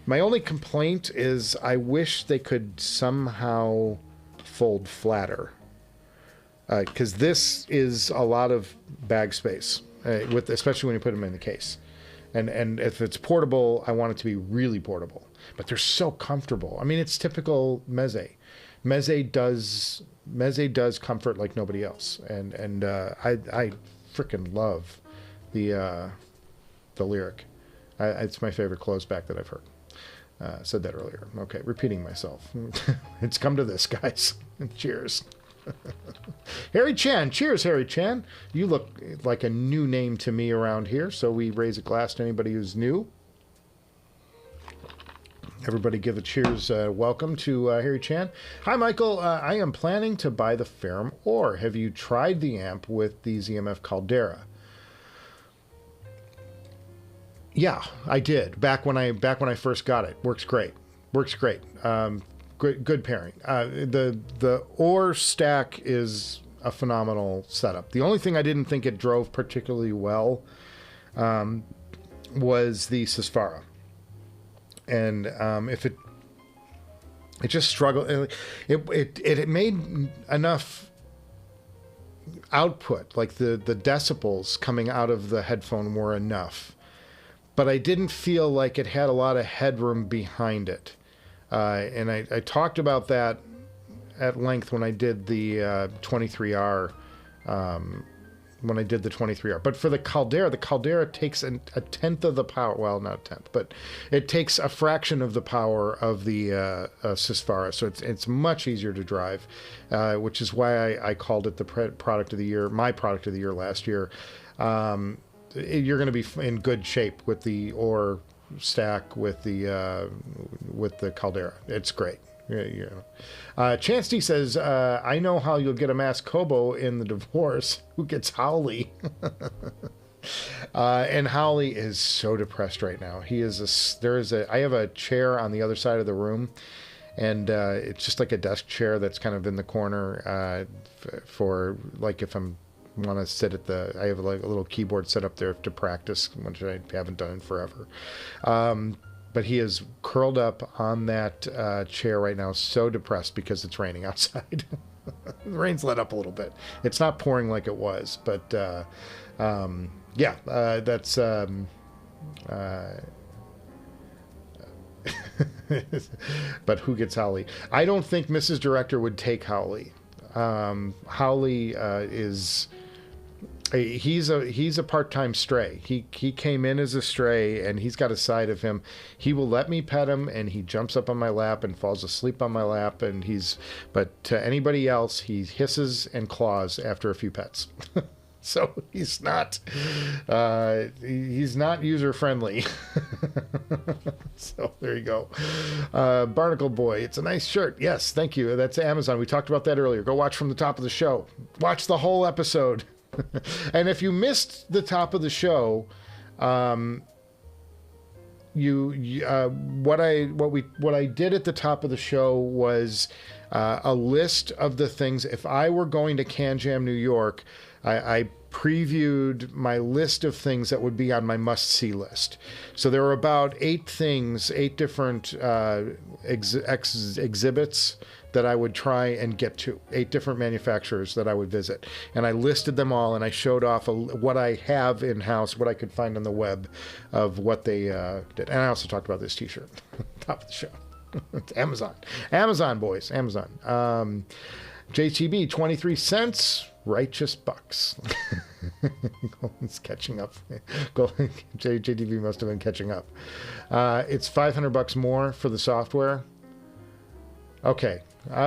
My only complaint is I wish they could somehow fold flatter, because this is a lot of bag space especially when you put them in the case. And if it's portable, I want it to be really portable. But they're so comfortable. I mean, it's typical Meze. Meze does comfort like nobody else. And I freaking love the lyric. It's my favorite close back that I've heard. Said that earlier. Okay, repeating myself. It's come to this, guys. Cheers. Harry Chan. Cheers, Harry Chan. You look like a new name to me around here, so we raise a glass to anybody who's new. Everybody give a cheers. Welcome to Harry Chan. Hi, Michael. I am planning to buy the Ferrum Ore. Have you tried the amp with the ZMF Caldera? Yeah, I did. Back when I first got it. Works great. Good pairing. The Ore stack is a phenomenal setup. The only thing I didn't think it drove particularly well was the Sesfara. And if it just struggled. It made enough output, like the decibels coming out of the headphone were enough, but I didn't feel like it had a lot of headroom behind it. And I talked about that at length when I did the 23R. When I did the 23R. But for the Caldera takes a tenth of the power. Well, not a tenth, but it takes a fraction of the power of the Sesfara. So it's much easier to drive, which is why I called it the product of the year, my product of the year last year. You're going to be in good shape with the Ore stack with the Caldera. It's great. Chance D says, I know how you'll get a Mass Kobo in the divorce. Who gets Howley? And Howley is so depressed right now. I have a chair on the other side of the room, and it's just like a desk chair that's kind of in the corner for like if I'm want to sit at I have like a little keyboard set up there to practice, which I haven't done in forever. But he is curled up on that chair right now, so depressed because it's raining outside. The rain's let up a little bit. It's not pouring like it was, but that's but who gets Howley? I don't think Mrs. Director would take Howley. Howley is he's a part-time stray. He came in as a stray, and he's got a side of him. He will let me pet him, and he jumps up on my lap and falls asleep on my lap, and but to anybody else, he hisses and claws after a few pets. So he's not user friendly. So there you go. Barnacle Boy, it's a nice shirt. Yes, thank you. That's Amazon. We talked about that earlier. Go watch from the top of the show. Watch the whole episode. And if you missed the top of the show, what I did at the top of the show was a list of the things. If I were going to CanJam New York, I previewed my list of things that would be on my must-see list. So there were about 8 different exhibits that I would try and get to, 8 different manufacturers that I would visit. And I listed them all, and I showed off what I have in-house, what I could find on the web of what they did. And I also talked about this t-shirt, top of the show. It's Amazon. Amazon, boys, Amazon. JTB, 23 cents, righteous bucks. Golden's catching up. JTB must have been catching up. It's $500 more for the software. Okay,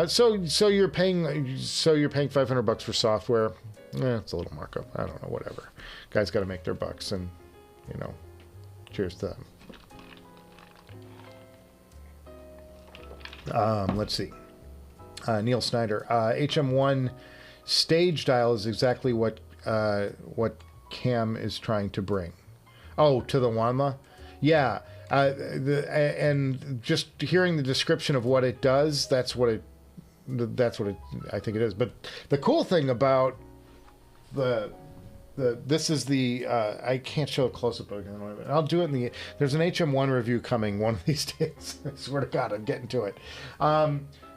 so you're paying $500 for software. It's a little markup. I don't know. Whatever. Guys got to make their bucks, and cheers to them. Let's see. Neil Snyder, HM1 stage dial is exactly what Cam is trying to bring. Oh, to the Wanma? Yeah. And just hearing the description of what it does, that's what I think it is. But the cool thing about this is I can't show a close-up, I'll do it there's an HM1 review coming one of these days. I swear to God, I'm getting to it.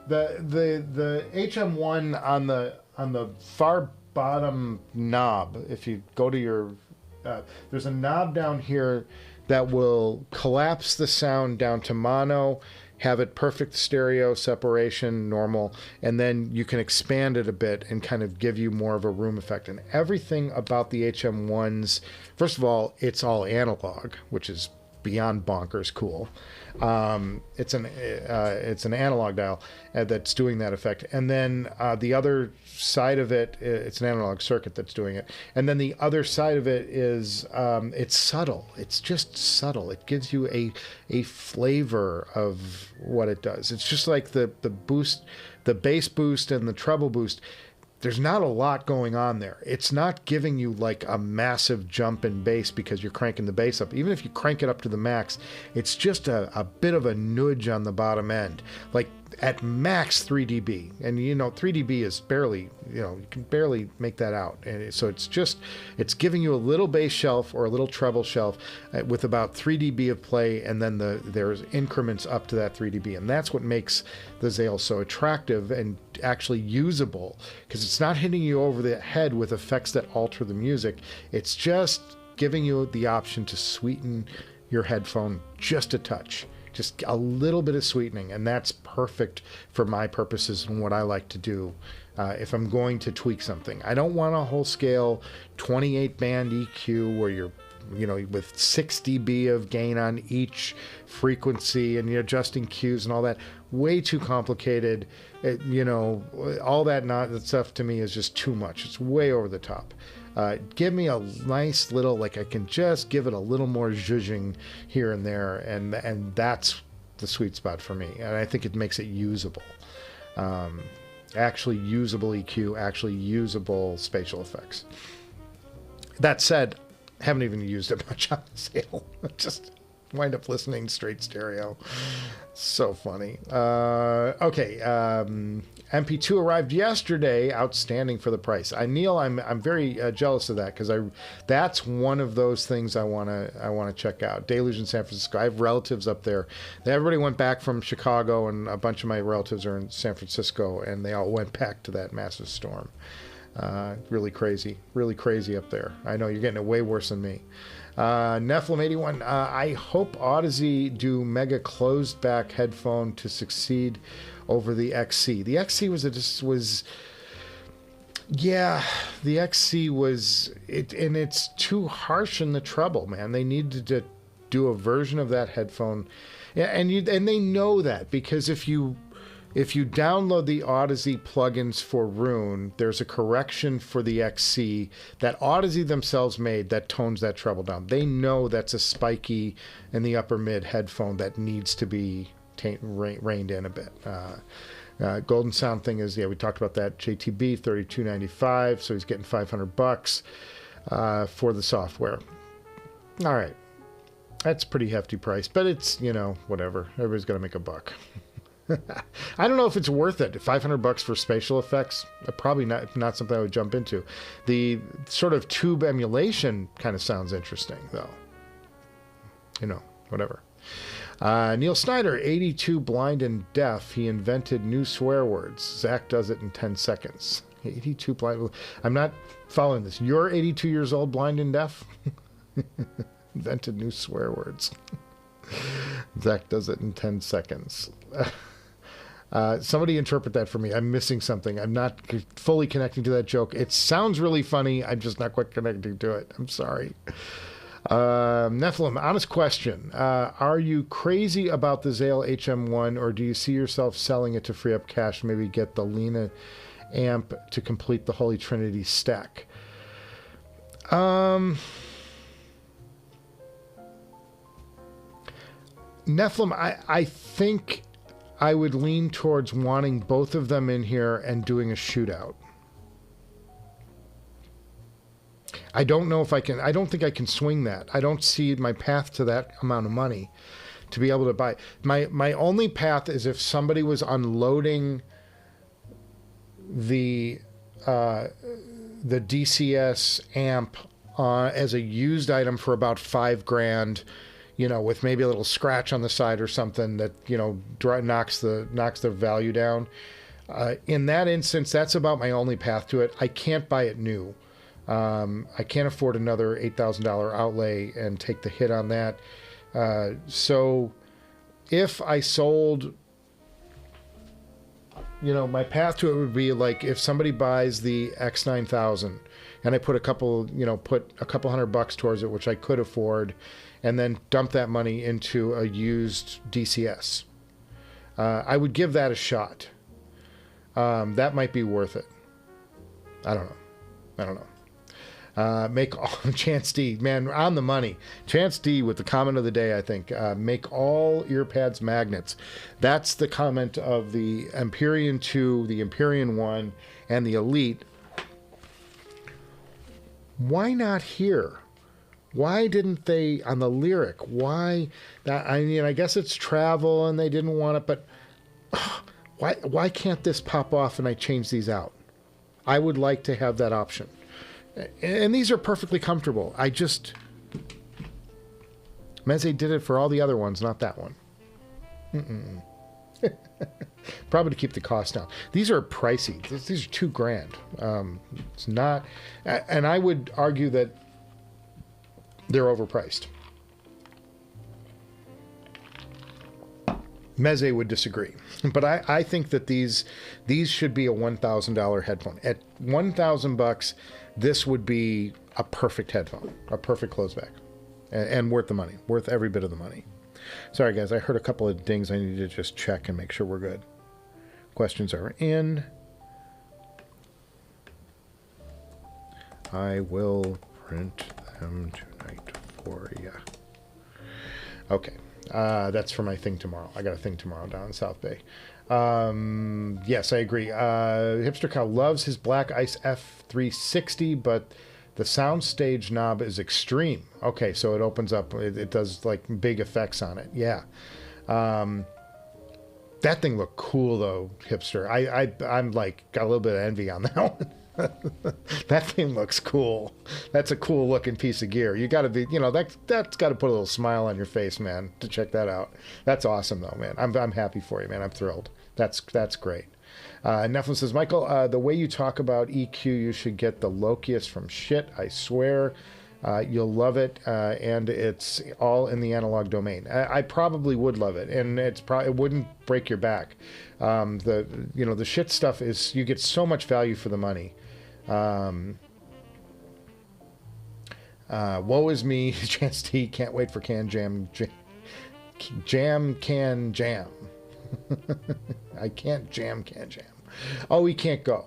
The HM1 on the far bottom knob, if you go to your there's a knob down here that will collapse the sound down to mono, have it perfect stereo separation, normal, and then you can expand it a bit and kind of give you more of a room effect. And everything about the HM1s, first of all, it's all analog, which is beyond bonkers cool. It's an analog dial that's doing that effect, and then the other side of it, it's an analog circuit that's doing it, and then the other side of it is it's subtle. It's just subtle. It gives you a flavor of what it does. It's just like the boost, the bass boost and the treble boost. There's not a lot going on there. It's not giving you like a massive jump in bass because you're cranking the bass up. Even if you crank it up to the max, it's just a bit of a nudge on the bottom end. Like at max 3 dB. And 3 dB is barely, you can barely make that out. And so it's giving you a little bass shelf or a little treble shelf with about 3 dB of play, and then there's increments up to that 3 dB. And that's what makes the Zale so attractive and actually usable, because it's not hitting you over the head with effects that alter the music. It's just giving you the option to sweeten your headphone just a touch. Just a little bit of sweetening, and that's perfect for my purposes and what I like to do if I'm going to tweak something. I don't want a whole scale 28 band EQ where you're with 6 dB of gain on each frequency and you're adjusting cues and all that. Way too complicated. All that stuff to me is just too much. It's way over the top. Give me a nice little, like I can just give it a little more zhuzhing here and there, and that's the sweet spot for me. And I think it makes it usable. Actually usable EQ, actually usable spatial effects. That said, haven't even used it much on the sale. Just wind up listening straight stereo. So funny. Okay, MP2 arrived yesterday. Outstanding for the price. Neil, I'm very jealous of that, because that's one of those things I wanna check out. Deluge in San Francisco. I have relatives up there. Everybody went back from Chicago, and a bunch of my relatives are in San Francisco, and they all went back to that massive storm. Really crazy up there. I know you're getting it way worse than me. Nephilim81, I hope Audeze do mega closed back headphone to succeed over the XC. The XC the XC was it, and it's too harsh in the treble, man. They needed to do a version of that headphone, and they know that, because if you download the Audeze plugins for Roon, there's a correction for the XC that Audeze themselves made that tones that treble down. They know that's a spiky in the upper mid headphone that needs to be reined in a bit. Golden Sound thing is, we talked about that. JTB $32.95, so he's getting $500 for the software. All right, that's a pretty hefty price, but it's, whatever. Everybody's got to make a buck. I don't know if it's worth it. $500 for spatial effects, probably not something I would jump into. The sort of tube emulation kind of sounds interesting, though. Whatever. Neil Snyder, 82, blind and deaf. He invented new swear words. Zach does it in 10 seconds. 82 blind. I'm not following this. You're 82 years old, blind and deaf? Invented new swear words. Zach does it in 10 seconds. Somebody interpret that for me. I'm missing something. I'm not fully connecting to that joke. It sounds really funny. I'm just not quite connecting to it. I'm sorry. Nephilim, honest question. Are you crazy about the Zale HM1, or do you see yourself selling it to free up cash, maybe get the Lena amp to complete the Holy Trinity stack? Nephilim, I think I would lean towards wanting both of them in here and doing a shootout. I don't know if I can. I don't think I can swing that. I don't see my path to that amount of money to be able to buy. My only path is if somebody was unloading the DCS amp as a used item for about $5,000, with maybe a little scratch on the side or something that knocks the value down. In that instance, that's about my only path to it. I can't buy it new. I can't afford another $8,000 outlay and take the hit on that. So if I sold, my path to it would be like if somebody buys the X9000 and I put a couple $100 towards it, which I could afford, and then dump that money into a used DCS. I would give that a shot. That might be worth it. I don't know. Make all Chance D, man, on the money. Chance D with the comment of the day, I think. Make all earpads magnets. That's the comment of the Empyrean 2, the Empyrean 1, and the Elite. Why not here? Why didn't they on the Lyric? Why that? I mean, I guess it's travel and they didn't want it, but why can't this pop off and I change these out? I would like to have that option. And these are perfectly comfortable. Meze did it for all the other ones, not that one. Probably to keep the cost down. These are pricey. These are $2,000. It's not, and I would argue that they're overpriced. Meze would disagree, but I think that these should be a $1,000 headphone. At $1,000, this would be a perfect headphone, a perfect closeback, and worth the money, worth every bit of the money. Sorry, guys, I heard a couple of dings. I need to just check and make sure we're good. Questions are in. I will print them tonight for you. Okay. That's for my thing tomorrow. I got a thing tomorrow down in South Bay. Yes, I agree. Hipster Cow loves his Black Ice F360, but the soundstage knob is extreme. Okay, so it opens up. It does like big effects on it. Yeah. That thing looked cool though, Hipster. I'm like got a little bit of envy on that one. That thing looks cool. That's a cool looking piece of gear. You got to be, that's got to put a little smile on your face, man, to check that out. That's awesome though, man. I'm happy for you, man. I'm thrilled. That's great. Nephilim says, Michael, the way you talk about EQ, you should get the Lokius from Shit. I swear, you'll love it, and it's all in the analog domain. I probably would love it, and it wouldn't break your back. The Shit stuff is, you get so much value for the money. Woe is me, Chance T, can't wait for CanJam. CanJam. I can't jam CanJam. Oh, he can't go.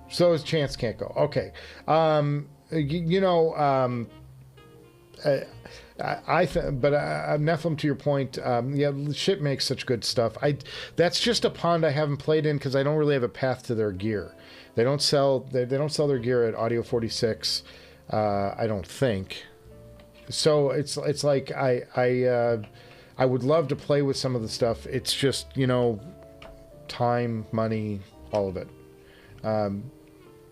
So his Chance can't go. Okay. Nephilim, to your point, Shit makes such good stuff. That's just a pond I haven't played in because I don't really have a path to their gear. They don't sell their gear at Audio 46. I don't think. So it's like I would love to play with some of the stuff. It's just time, money, all of it. And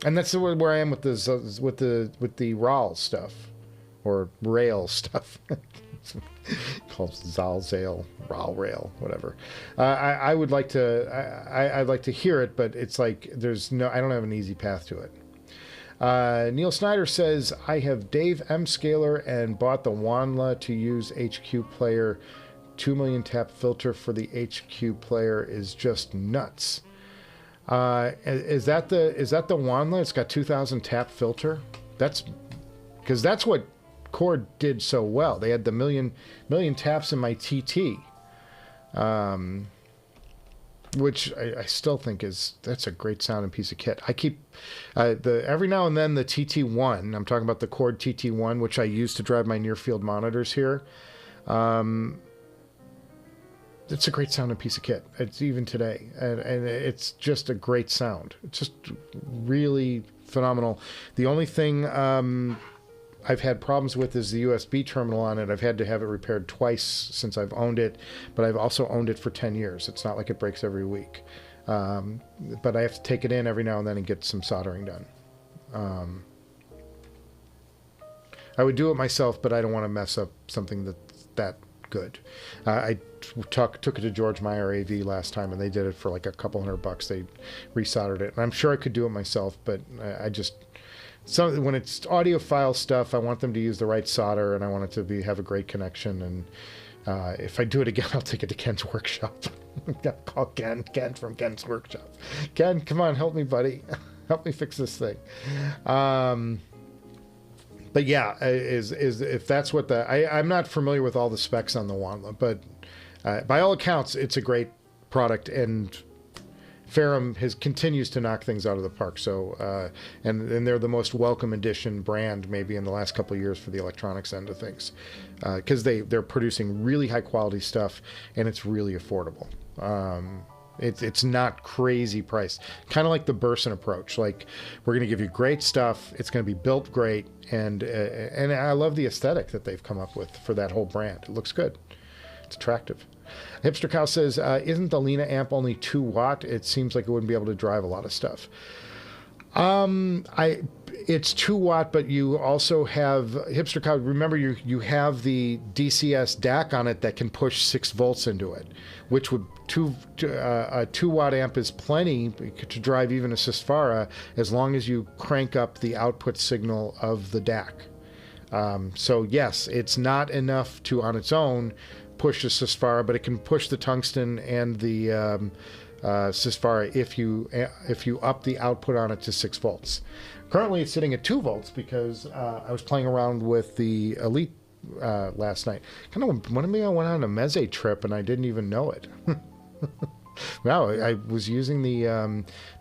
that's where I am with the RAL stuff. Or rail stuff. Called Zalzale, Rail, whatever. I would like to. I'd like to hear it, but it's like I don't have an easy path to it. Neil Snyder says, I have Dave M Scaler and bought the Wanla to use HQ player. 2 million tap filter for the HQ player is just nuts. Is that the Wanla? It's got 2,000 tap filter. That's because that's what Chord did so well. They had the million taps in my TT, which I still think that's a great sounding piece of kit. I keep every now and then the TT1. I'm talking about the Chord TT1, which I use to drive my near field monitors here. It's a great sounding piece of kit. It's even today, and it's just a great sound. It's just really phenomenal. The only thing I've had problems with is the USB terminal on it. I've had to have it repaired twice since I've owned it, but I've also owned it for 10 years. It's not like it breaks every week. But I have to take it in every now and then and get some soldering done. I would do it myself, but I don't want to mess up something that's that good. I took it to George Meyer AV last time, and they did it for like a couple $100. They resoldered it. And I'm sure I could do it myself, but when it's audiophile stuff, I want them to use the right solder, and I want it to have a great connection. And if I do it again, I'll take it to Ken's workshop. Call Ken from Ken's workshop. Ken, come on, help me, buddy. Help me fix this thing. But yeah, if that's what I'm not familiar with all the specs on the Wanla, but by all accounts, it's a great product, and Ferrum continues to knock things out of the park. So, and they're the most welcome addition brand maybe in the last couple of years for the electronics end of things, because they're producing really high quality stuff, and it's really affordable. It's not crazy priced, kind of like the Burson approach. Like, we're going to give you great stuff. It's going to be built great, and I love the aesthetic that they've come up with for that whole brand. It looks good. It's attractive. Hipster Cow says, isn't the Lena amp only 2 watt? It seems like it wouldn't be able to drive a lot of stuff. It's 2 watt, but you also have, Hipster Cow, remember you have the DCS DAC on it that can push 6 volts into it, which would, a 2 watt amp is plenty to drive even a Sysfara, as long as you crank up the output signal of the DAC. So yes, it's not enough to, on its own, push the Sysfara, but it can push the tungsten and the Sysfara if you up the output on it to 6 volts. Currently, it's sitting at 2 volts because I was playing around with the Elite last night. Kind of, maybe I went on a Meze trip and I didn't even know it. Wow, I was using the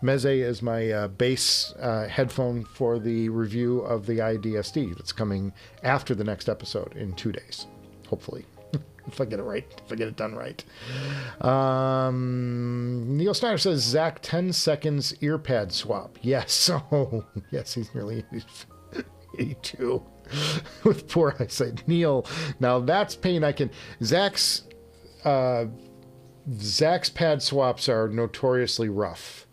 Meze as my bass headphone for the review of the IDSD that's coming after the next episode in 2 days, hopefully. If I get it right, if I get it done right. Neil Snyder says, Zach, 10 seconds earpad swap. Yes. Oh, yes, he's nearly 82 with poor eyesight. Neil, now that's pain I can... Zach's pad swaps are notoriously rough.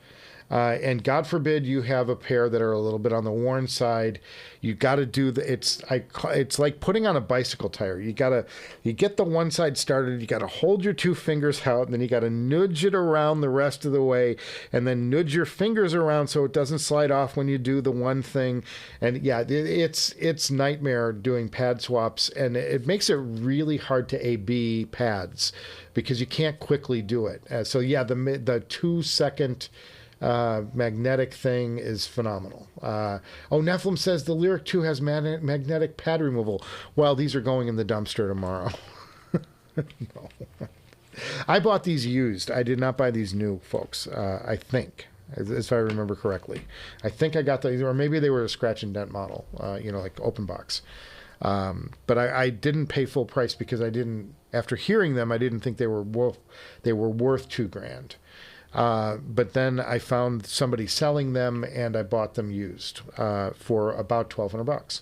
And God forbid you have a pair that are a little bit on the worn side. You got to do it's like putting on a bicycle tire. You get the one side started. You got to hold your two fingers out, and then you got to nudge it around the rest of the way, and then nudge your fingers around so it doesn't slide off when you do the one thing. And yeah, it's nightmare doing pad swaps, and it makes it really hard to AB pads because you can't quickly do it. So yeah, the 2 second magnetic thing is phenomenal. Nephilim says the Lyric 2 has magnetic pad removal. Well, these are going in the dumpster tomorrow. No. I bought these used. I did not buy these new, folks. I think, if I remember correctly. I think I got these, or maybe they were a scratch and dent model, like open box. But I didn't pay full price because after hearing them, I didn't think they were worth $2,000. But then I found somebody selling them, and I bought them used for about $1,200.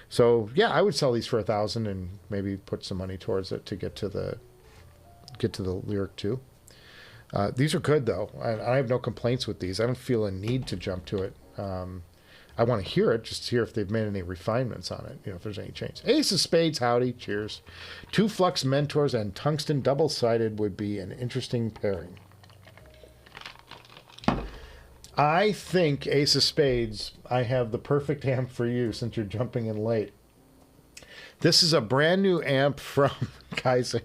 So yeah, I would sell these for $1,000 and maybe put some money towards it to get to the Lyric 2. These are good though. I have no complaints with these. I don't feel a need to jump to it. I want to hear it, just to hear if they've made any refinements on it, if there's any change. Ace of Spades, howdy, cheers. 2 Flux Mentors and tungsten double-sided would be an interesting pairing. I think, Ace of Spades, I have the perfect amp for you since you're jumping in late. This is a brand new amp from, guys,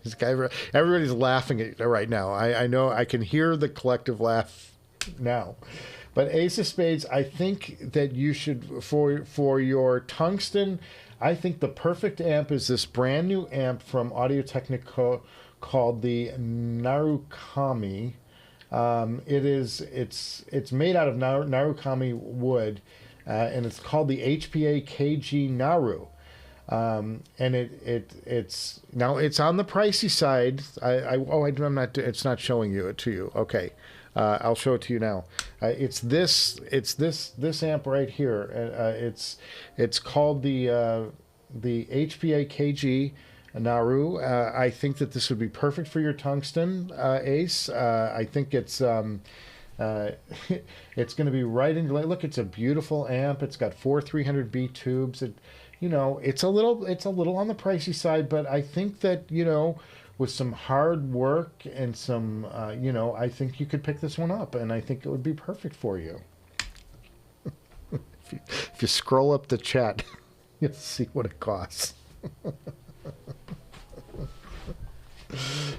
everybody's laughing at it right now. I know, I can hear the collective laugh now. But Ace of Spades, I think that you should, for your tungsten, I think the perfect amp is this brand new amp from Audio Technica called the Narukami. It's made out of Narukami wood, and it's called the HPA KG Naru. And it's now it's on the pricey side. It's not showing it to you. Okay. I'll show it to you now. It's this amp right here. It's called the HPA KG Naru. I think that this would be perfect for your tungsten, Ace. I think it's it's going to be right in your look. It's a beautiful amp. It's got 4 300B tubes. It's a little on the pricey side, but I think that with some hard work and some I think you could pick this one up, and I think it would be perfect for you. If you scroll up the chat, you'll see what it costs.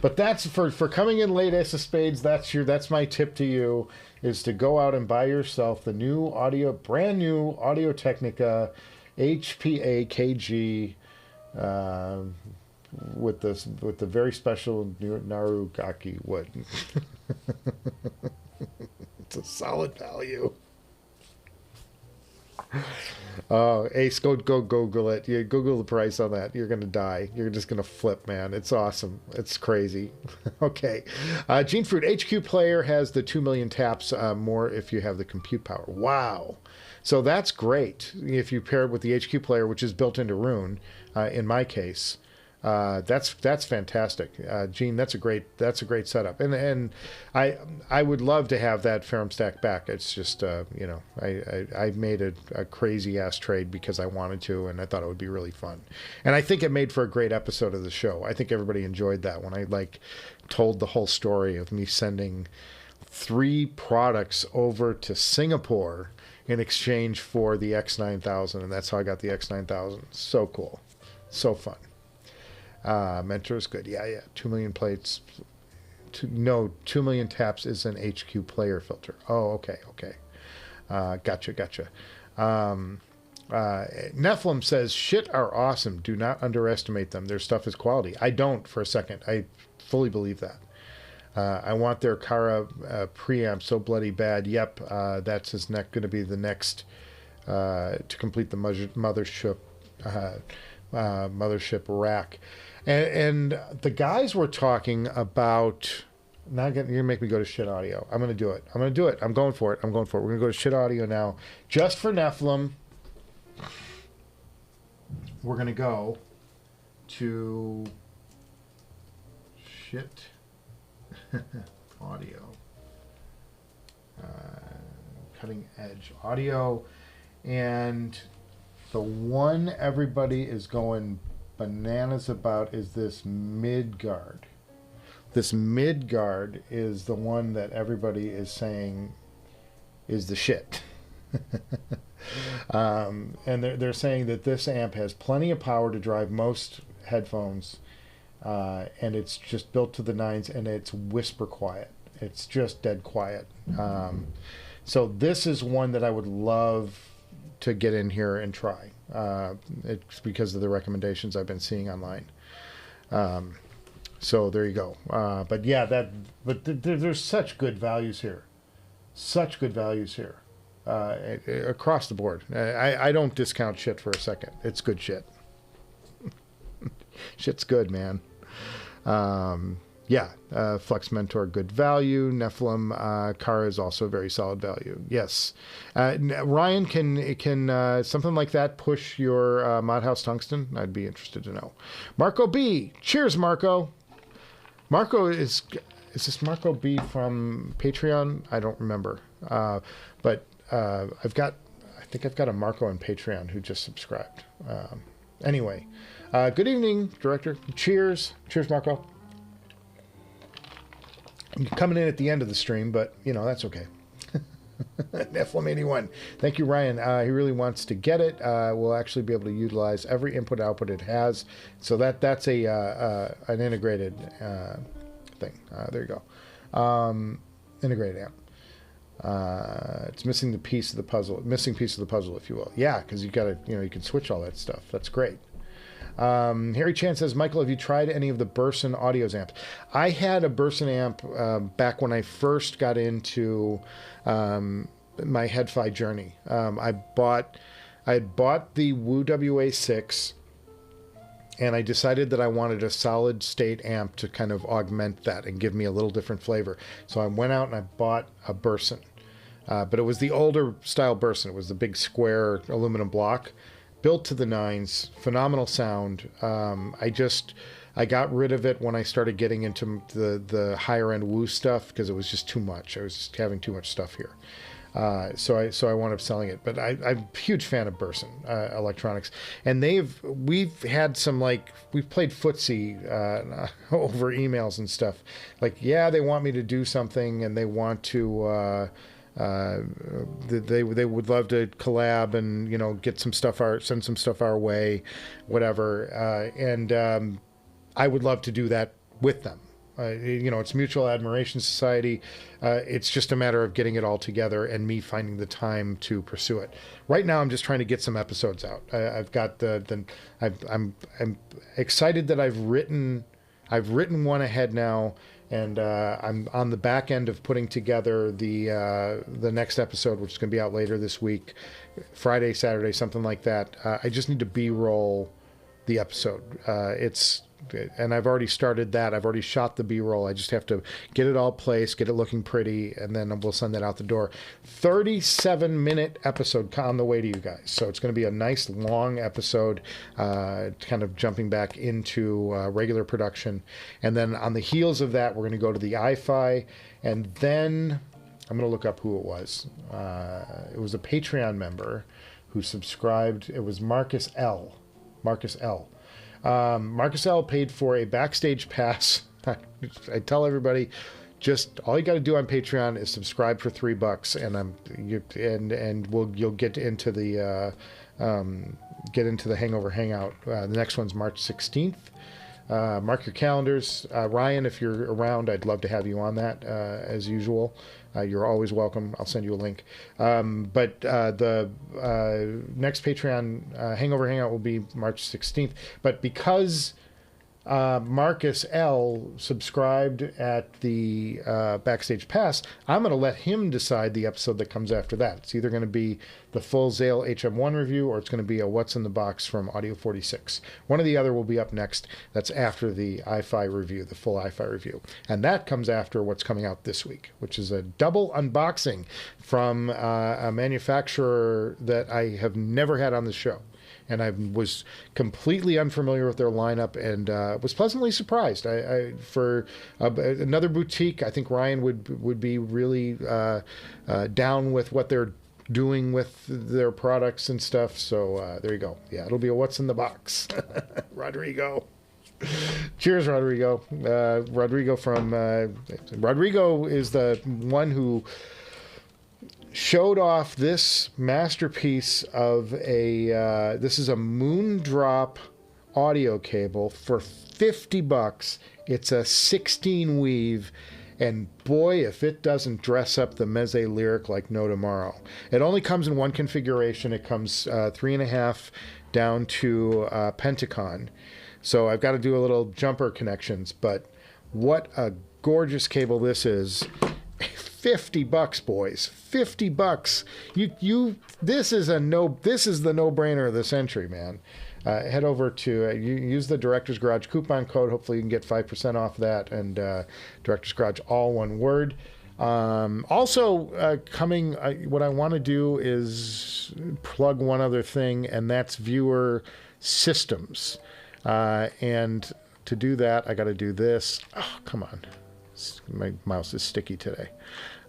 But that's for coming in late, Ace of Spades. That's my tip to you, is to go out and buy yourself the brand new Audio Technica HPA KG with the very special Narugaki wood. It's a solid value. Oh, Ace, go Google it. You Google the price on that. You're going to die. You're just going to flip, man. It's awesome. It's crazy. Okay. Gene Fruit HQ player has the 2 million taps more if you have the compute power. Wow. So that's great if you pair it with the HQ player, which is built into Roon, in my case. That's fantastic, Gene. That's a great setup, and I would love to have that Ferrum stack back. It's just I made a crazy ass trade because I wanted to, and I thought it would be really fun, and I think it made for a great episode of the show. I think everybody enjoyed that when I told the whole story of me sending 3 products over to Singapore in exchange for the X9000, and that's how I got the X9000. So cool, so fun. Mentor is good. Yeah. 2 million plates. 2 million taps is an HQ player filter. Oh, okay. Gotcha. Nephilim says, shit are awesome. Do not underestimate them. Their stuff is quality. I don't for a second. I fully believe that. I want their Kara preamp so bloody bad. Yep, that's going to be the next to complete the mothership rack. And the guys were talking about. You're gonna make me go to shit audio. I'm gonna do it. I'm going for it. We're gonna go to shit audio now, just for Nephilim. We're gonna go to shit audio, cutting edge audio, and the one everybody is going bananas about is this Midgard. This Midgard is the one that everybody is saying is the shit. And they're saying that this amp has plenty of power to drive most headphones, and it's just built to the nines, and it's whisper quiet. It's just dead quiet. So this is one that I would love to get in here and try. It's because of the recommendations I've been seeing online. So there you go. But yeah, there's such good values here. Across the board. I don't discount shit for a second. It's good shit. Shit's good, man. Flex Mentor, good value. Nephilim, Kara is also very solid value. Yes. Ryan, can something like that push your Modhouse Tungsten? I'd be interested to know. Marco B. Cheers, Marco. Marco is this Marco B from Patreon? I don't remember. But I think I've got a Marco on Patreon who just subscribed. Anyway, good evening, Director. Cheers. Cheers, Marco. You're coming in at the end of the stream, but, that's okay. Nephilim 81. Thank you, Ryan. He really wants to get it. We'll actually be able to utilize every input-output it has. So that's an integrated thing. There you go. Integrated amp. It's missing piece of the puzzle, if you will. Yeah, because you can switch all that stuff. That's great. Harry Chan says, Michael, have you tried any of the Burson Audios amps? I had a Burson amp back when I first got into my Head-Fi journey. I had bought the Wu WA6, and I decided that I wanted a solid state amp to kind of augment that and give me a little different flavor. So I went out and I bought a Burson. But it was the older style Burson. It was the big square aluminum block. Built to the nines, phenomenal sound. I got rid of it when I started getting into the higher end Wu stuff because it was just too much. I was just having too much stuff here. So I wound up selling it. But I'm a huge fan of Burson Electronics, and we've had some we've played footsie over emails and stuff. They want me to do something, and they want to. They would love to collab and get some stuff send some stuff our way, whatever, and I would love to do that with them. It's Mutual Admiration Society. It's just a matter of getting it all together and me finding the time to pursue it. Right now, I'm just trying to get some episodes out. I've got I'm excited that I've written one ahead now. And I'm on the back end of putting together the next episode, which is going to be out later this week, Friday, Saturday, something like that. I just need to B-roll the episode. And I've already started that. I've already shot the B-roll. I just have to get it all placed, get it looking pretty, and then we'll send that out the door. 37-minute episode on the way to you guys. So it's going to be a nice long episode, kind of jumping back into regular production. And then on the heels of that, we're going to go to the iFi, and then I'm going to look up who it was. It was a Patreon member who subscribed. It was Marcus L. Marcus L paid for a backstage pass. I tell everybody, just all you got to do on Patreon is subscribe for $3, and you'll get into the Hangover Hangout. The next one's March 16th. Mark your calendars. Ryan, if you're around, I'd love to have you on that as usual. You're always welcome. I'll send you a link. But the next Patreon Hangover Hangout will be March 16th. But because Marcus L. subscribed at the Backstage Pass, I'm going to let him decide the episode that comes after that. It's either going to be the full Zale HM1 review, or it's going to be a What's in the Box from Audio 46. One or the other will be up next. That's after the i-Fi review, the full i-Fi review. And that comes after what's coming out this week, which is a double unboxing from a manufacturer that I have never had on the show. And I was completely unfamiliar with their lineup, and was pleasantly surprised. For another boutique, I think Ryan would be really down with what they're doing with their products and stuff. So there you go. Yeah, it'll be a What's in the Box. Rodrigo. Cheers, Rodrigo. Rodrigo is the one who showed off this masterpiece of this is a Moondrop audio cable for $50. It's a 16 weave, and boy, if it doesn't dress up the Meze Lyric like no tomorrow. It only comes in one configuration. It comes 3.5 down to Pentacon. So I've got to do a little jumper connections, but what a gorgeous cable this is. $50, boys. $50. This is the no-brainer of the century, man. Head over to use the Directors Garage coupon code. Hopefully you can get 5% off that, and Directors Garage, all one word. Also coming, what I want to do is plug one other thing, and that's viewer systems. And to do that, I got to do this. Oh, come on. My mouse is sticky today.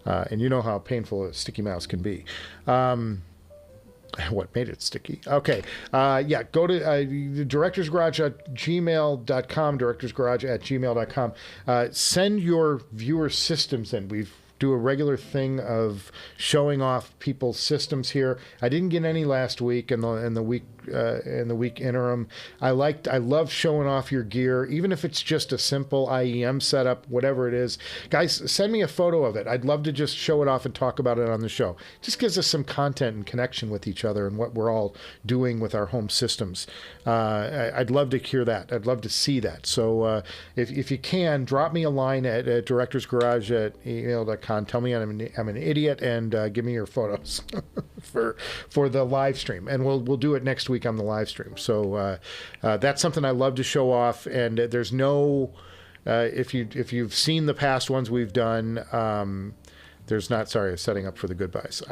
And you know how painful a sticky mouse can be. What made it sticky? Okay. Yeah, go to directorsgarage at gmail.com, directorsgarage at gmail.com. Send your viewer systems in. We've do a regular thing of showing off people's systems here. I didn't get any last week in the week interim. I love showing off your gear, even if it's just a simple IEM setup, whatever it is. Guys, send me a photo of it. I'd love to just show it off and talk about it on the show. Just gives us some content and connection with each other and what we're all doing with our home systems. I'd love to hear that. I'd love to see that. So if you can, drop me a line at directorsgarage@email.com. Tell me I'm an idiot, and give me your photos for the live stream, and we'll do it next week on the live stream. So that's something I love to show off. And there's no if you've seen the past ones we've done, there's not. Sorry, setting up for the goodbyes.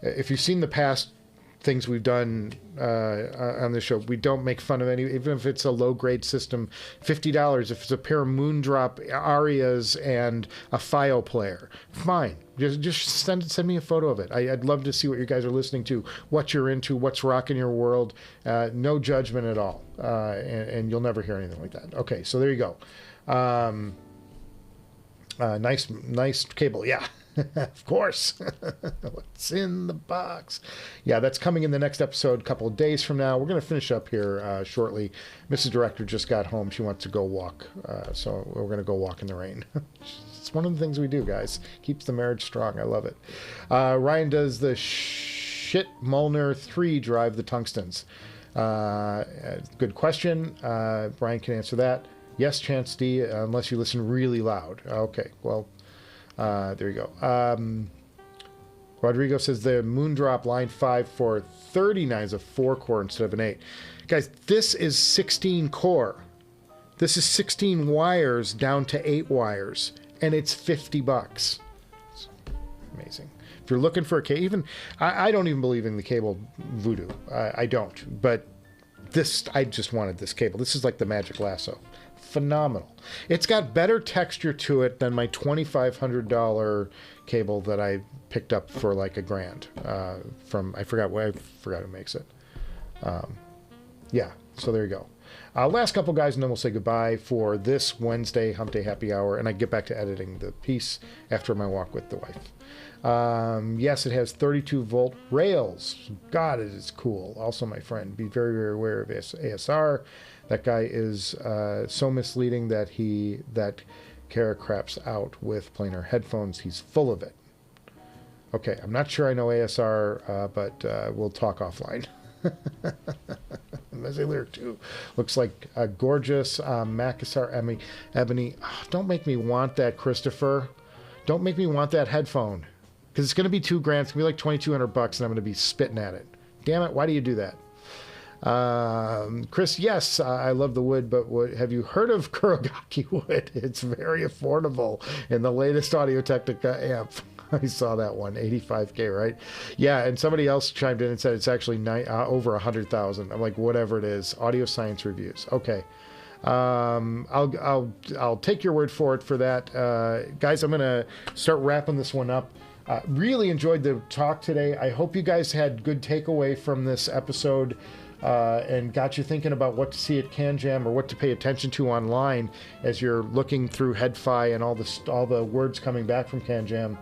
If you've seen the past things we've done on the show, we don't make fun of any, even if it's a low-grade system. $50 if it's a pair of Moondrop Arias and a Fio player, fine. Just send me a photo of it. I'd love to see what you guys are listening to, what you're into, what's rocking your world. No judgment at all, and you'll never hear anything like that. Okay, so there you go. Nice cable, yeah. Of course. What's in the box? Yeah, that's coming in the next episode a couple of days from now. We're going to finish up here shortly. Mrs. Director just got home. She wants to go walk. So we're going to go walk in the rain. It's one of the things we do, guys. Keeps the marriage strong. I love it. Ryan, does the shit Molnar 3 drive the tungstens? Good question. Brian can answer that. Yes, Chance D, unless you listen really loud. Okay, well, there you go. Rodrigo says the Moondrop line 5 for $39 is a 4-core instead of an 8. Guys, this is 16 core. This is 16 wires down to 8 wires, and it's $50. It's amazing. If you're looking for a cable, even I don't even believe in the cable voodoo. I don't, but this, I just wanted this cable. This is like the magic lasso. Phenomenal. It's got better texture to it than my $2,500 cable that I picked up for like $1,000 from, I forgot who makes it. Yeah, so there you go. Last couple guys, and then we'll say goodbye for this Wednesday Humpday Happy Hour, and I get back to editing the piece after my walk with the wife. Yes, it has 32-volt rails. God, it is cool. Also, my friend, be very, very aware of ASR. That guy is so misleading that Kara craps out with planar headphones. He's full of it. Okay, I'm not sure I know ASR, but we'll talk offline. Messy Lyric 2 looks like a gorgeous Macassar Ebony. Oh, don't make me want that, Christopher. Don't make me want that headphone. Because it's going to be $2,000. It's going to be like $2,200 and I'm going to be spitting at it. Damn it, why do you do that? Chris, yes, I love the wood, but have you heard of Kurogaki wood? It's very affordable in the latest Audio-Technica amp. I saw that one, 85K, right? Yeah, and somebody else chimed in and said it's actually over 100,000. I'm like, whatever it is, Audio Science Reviews. Okay, I'll take your word for it for that, guys. I'm gonna start wrapping this one up. Really enjoyed the talk today. I hope you guys had good takeaway from this episode. And got you thinking about what to see at CanJam or what to pay attention to online as you're looking through HeadFi and all the words coming back from CanJam.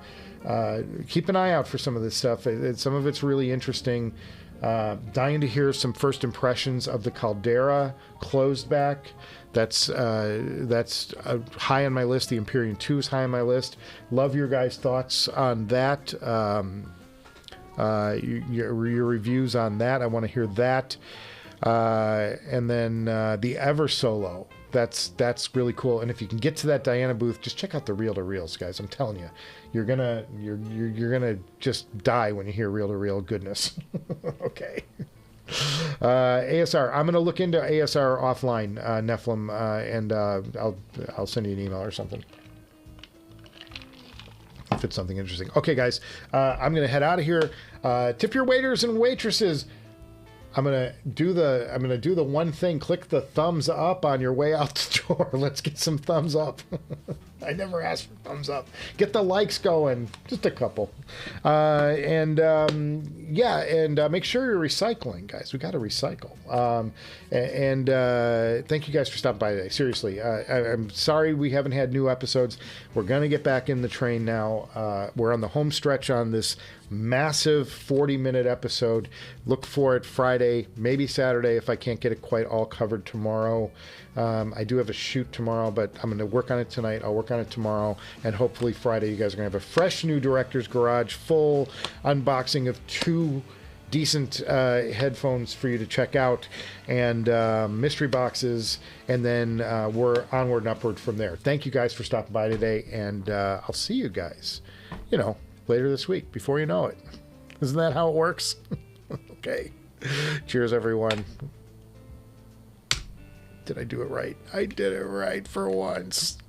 Keep an eye out for some of this stuff. Some of it's really interesting. Dying to hear some first impressions of the Caldera closed back. That's high on my list. The Empyrean 2 is high on my list. Love your guys' thoughts on that. Your reviews on that. I want to hear that. And then the Eversolo. That's really cool. And if you can get to that Diana booth, just check out the reel-to-reels, guys. I'm telling you, you're gonna just die when you hear reel-to-reel goodness. Okay. ASR. I'm gonna look into ASR offline, Nephilim, and I'll send you an email or something if it's something interesting. Okay, guys, I'm gonna head out of here. Tip your waiters and waitresses. I'm gonna do the one thing. Click the thumbs up on your way out the door. Let's get some thumbs up. I never asked for thumbs up. Get the likes going, just a couple. And make sure you're recycling, guys. We got to recycle. Thank you guys for stopping by today. Seriously, I'm sorry we haven't had new episodes. We're gonna get back in the train now. We're on the home stretch on this massive 40-minute episode. Look for it Friday, maybe Saturday if I can't get it quite all covered tomorrow. I do have a shoot tomorrow, but I'm going to work on it tonight. I'll work on it tomorrow, and hopefully Friday you guys are going to have a fresh new Director's Garage, full unboxing of 2 decent headphones for you to check out, and mystery boxes, and then we're onward and upward from there. Thank you guys for stopping by today, and I'll see you guys, later this week, before you know it. Isn't that how it works? Okay. Cheers, everyone. Did I do it right? I did it right for once.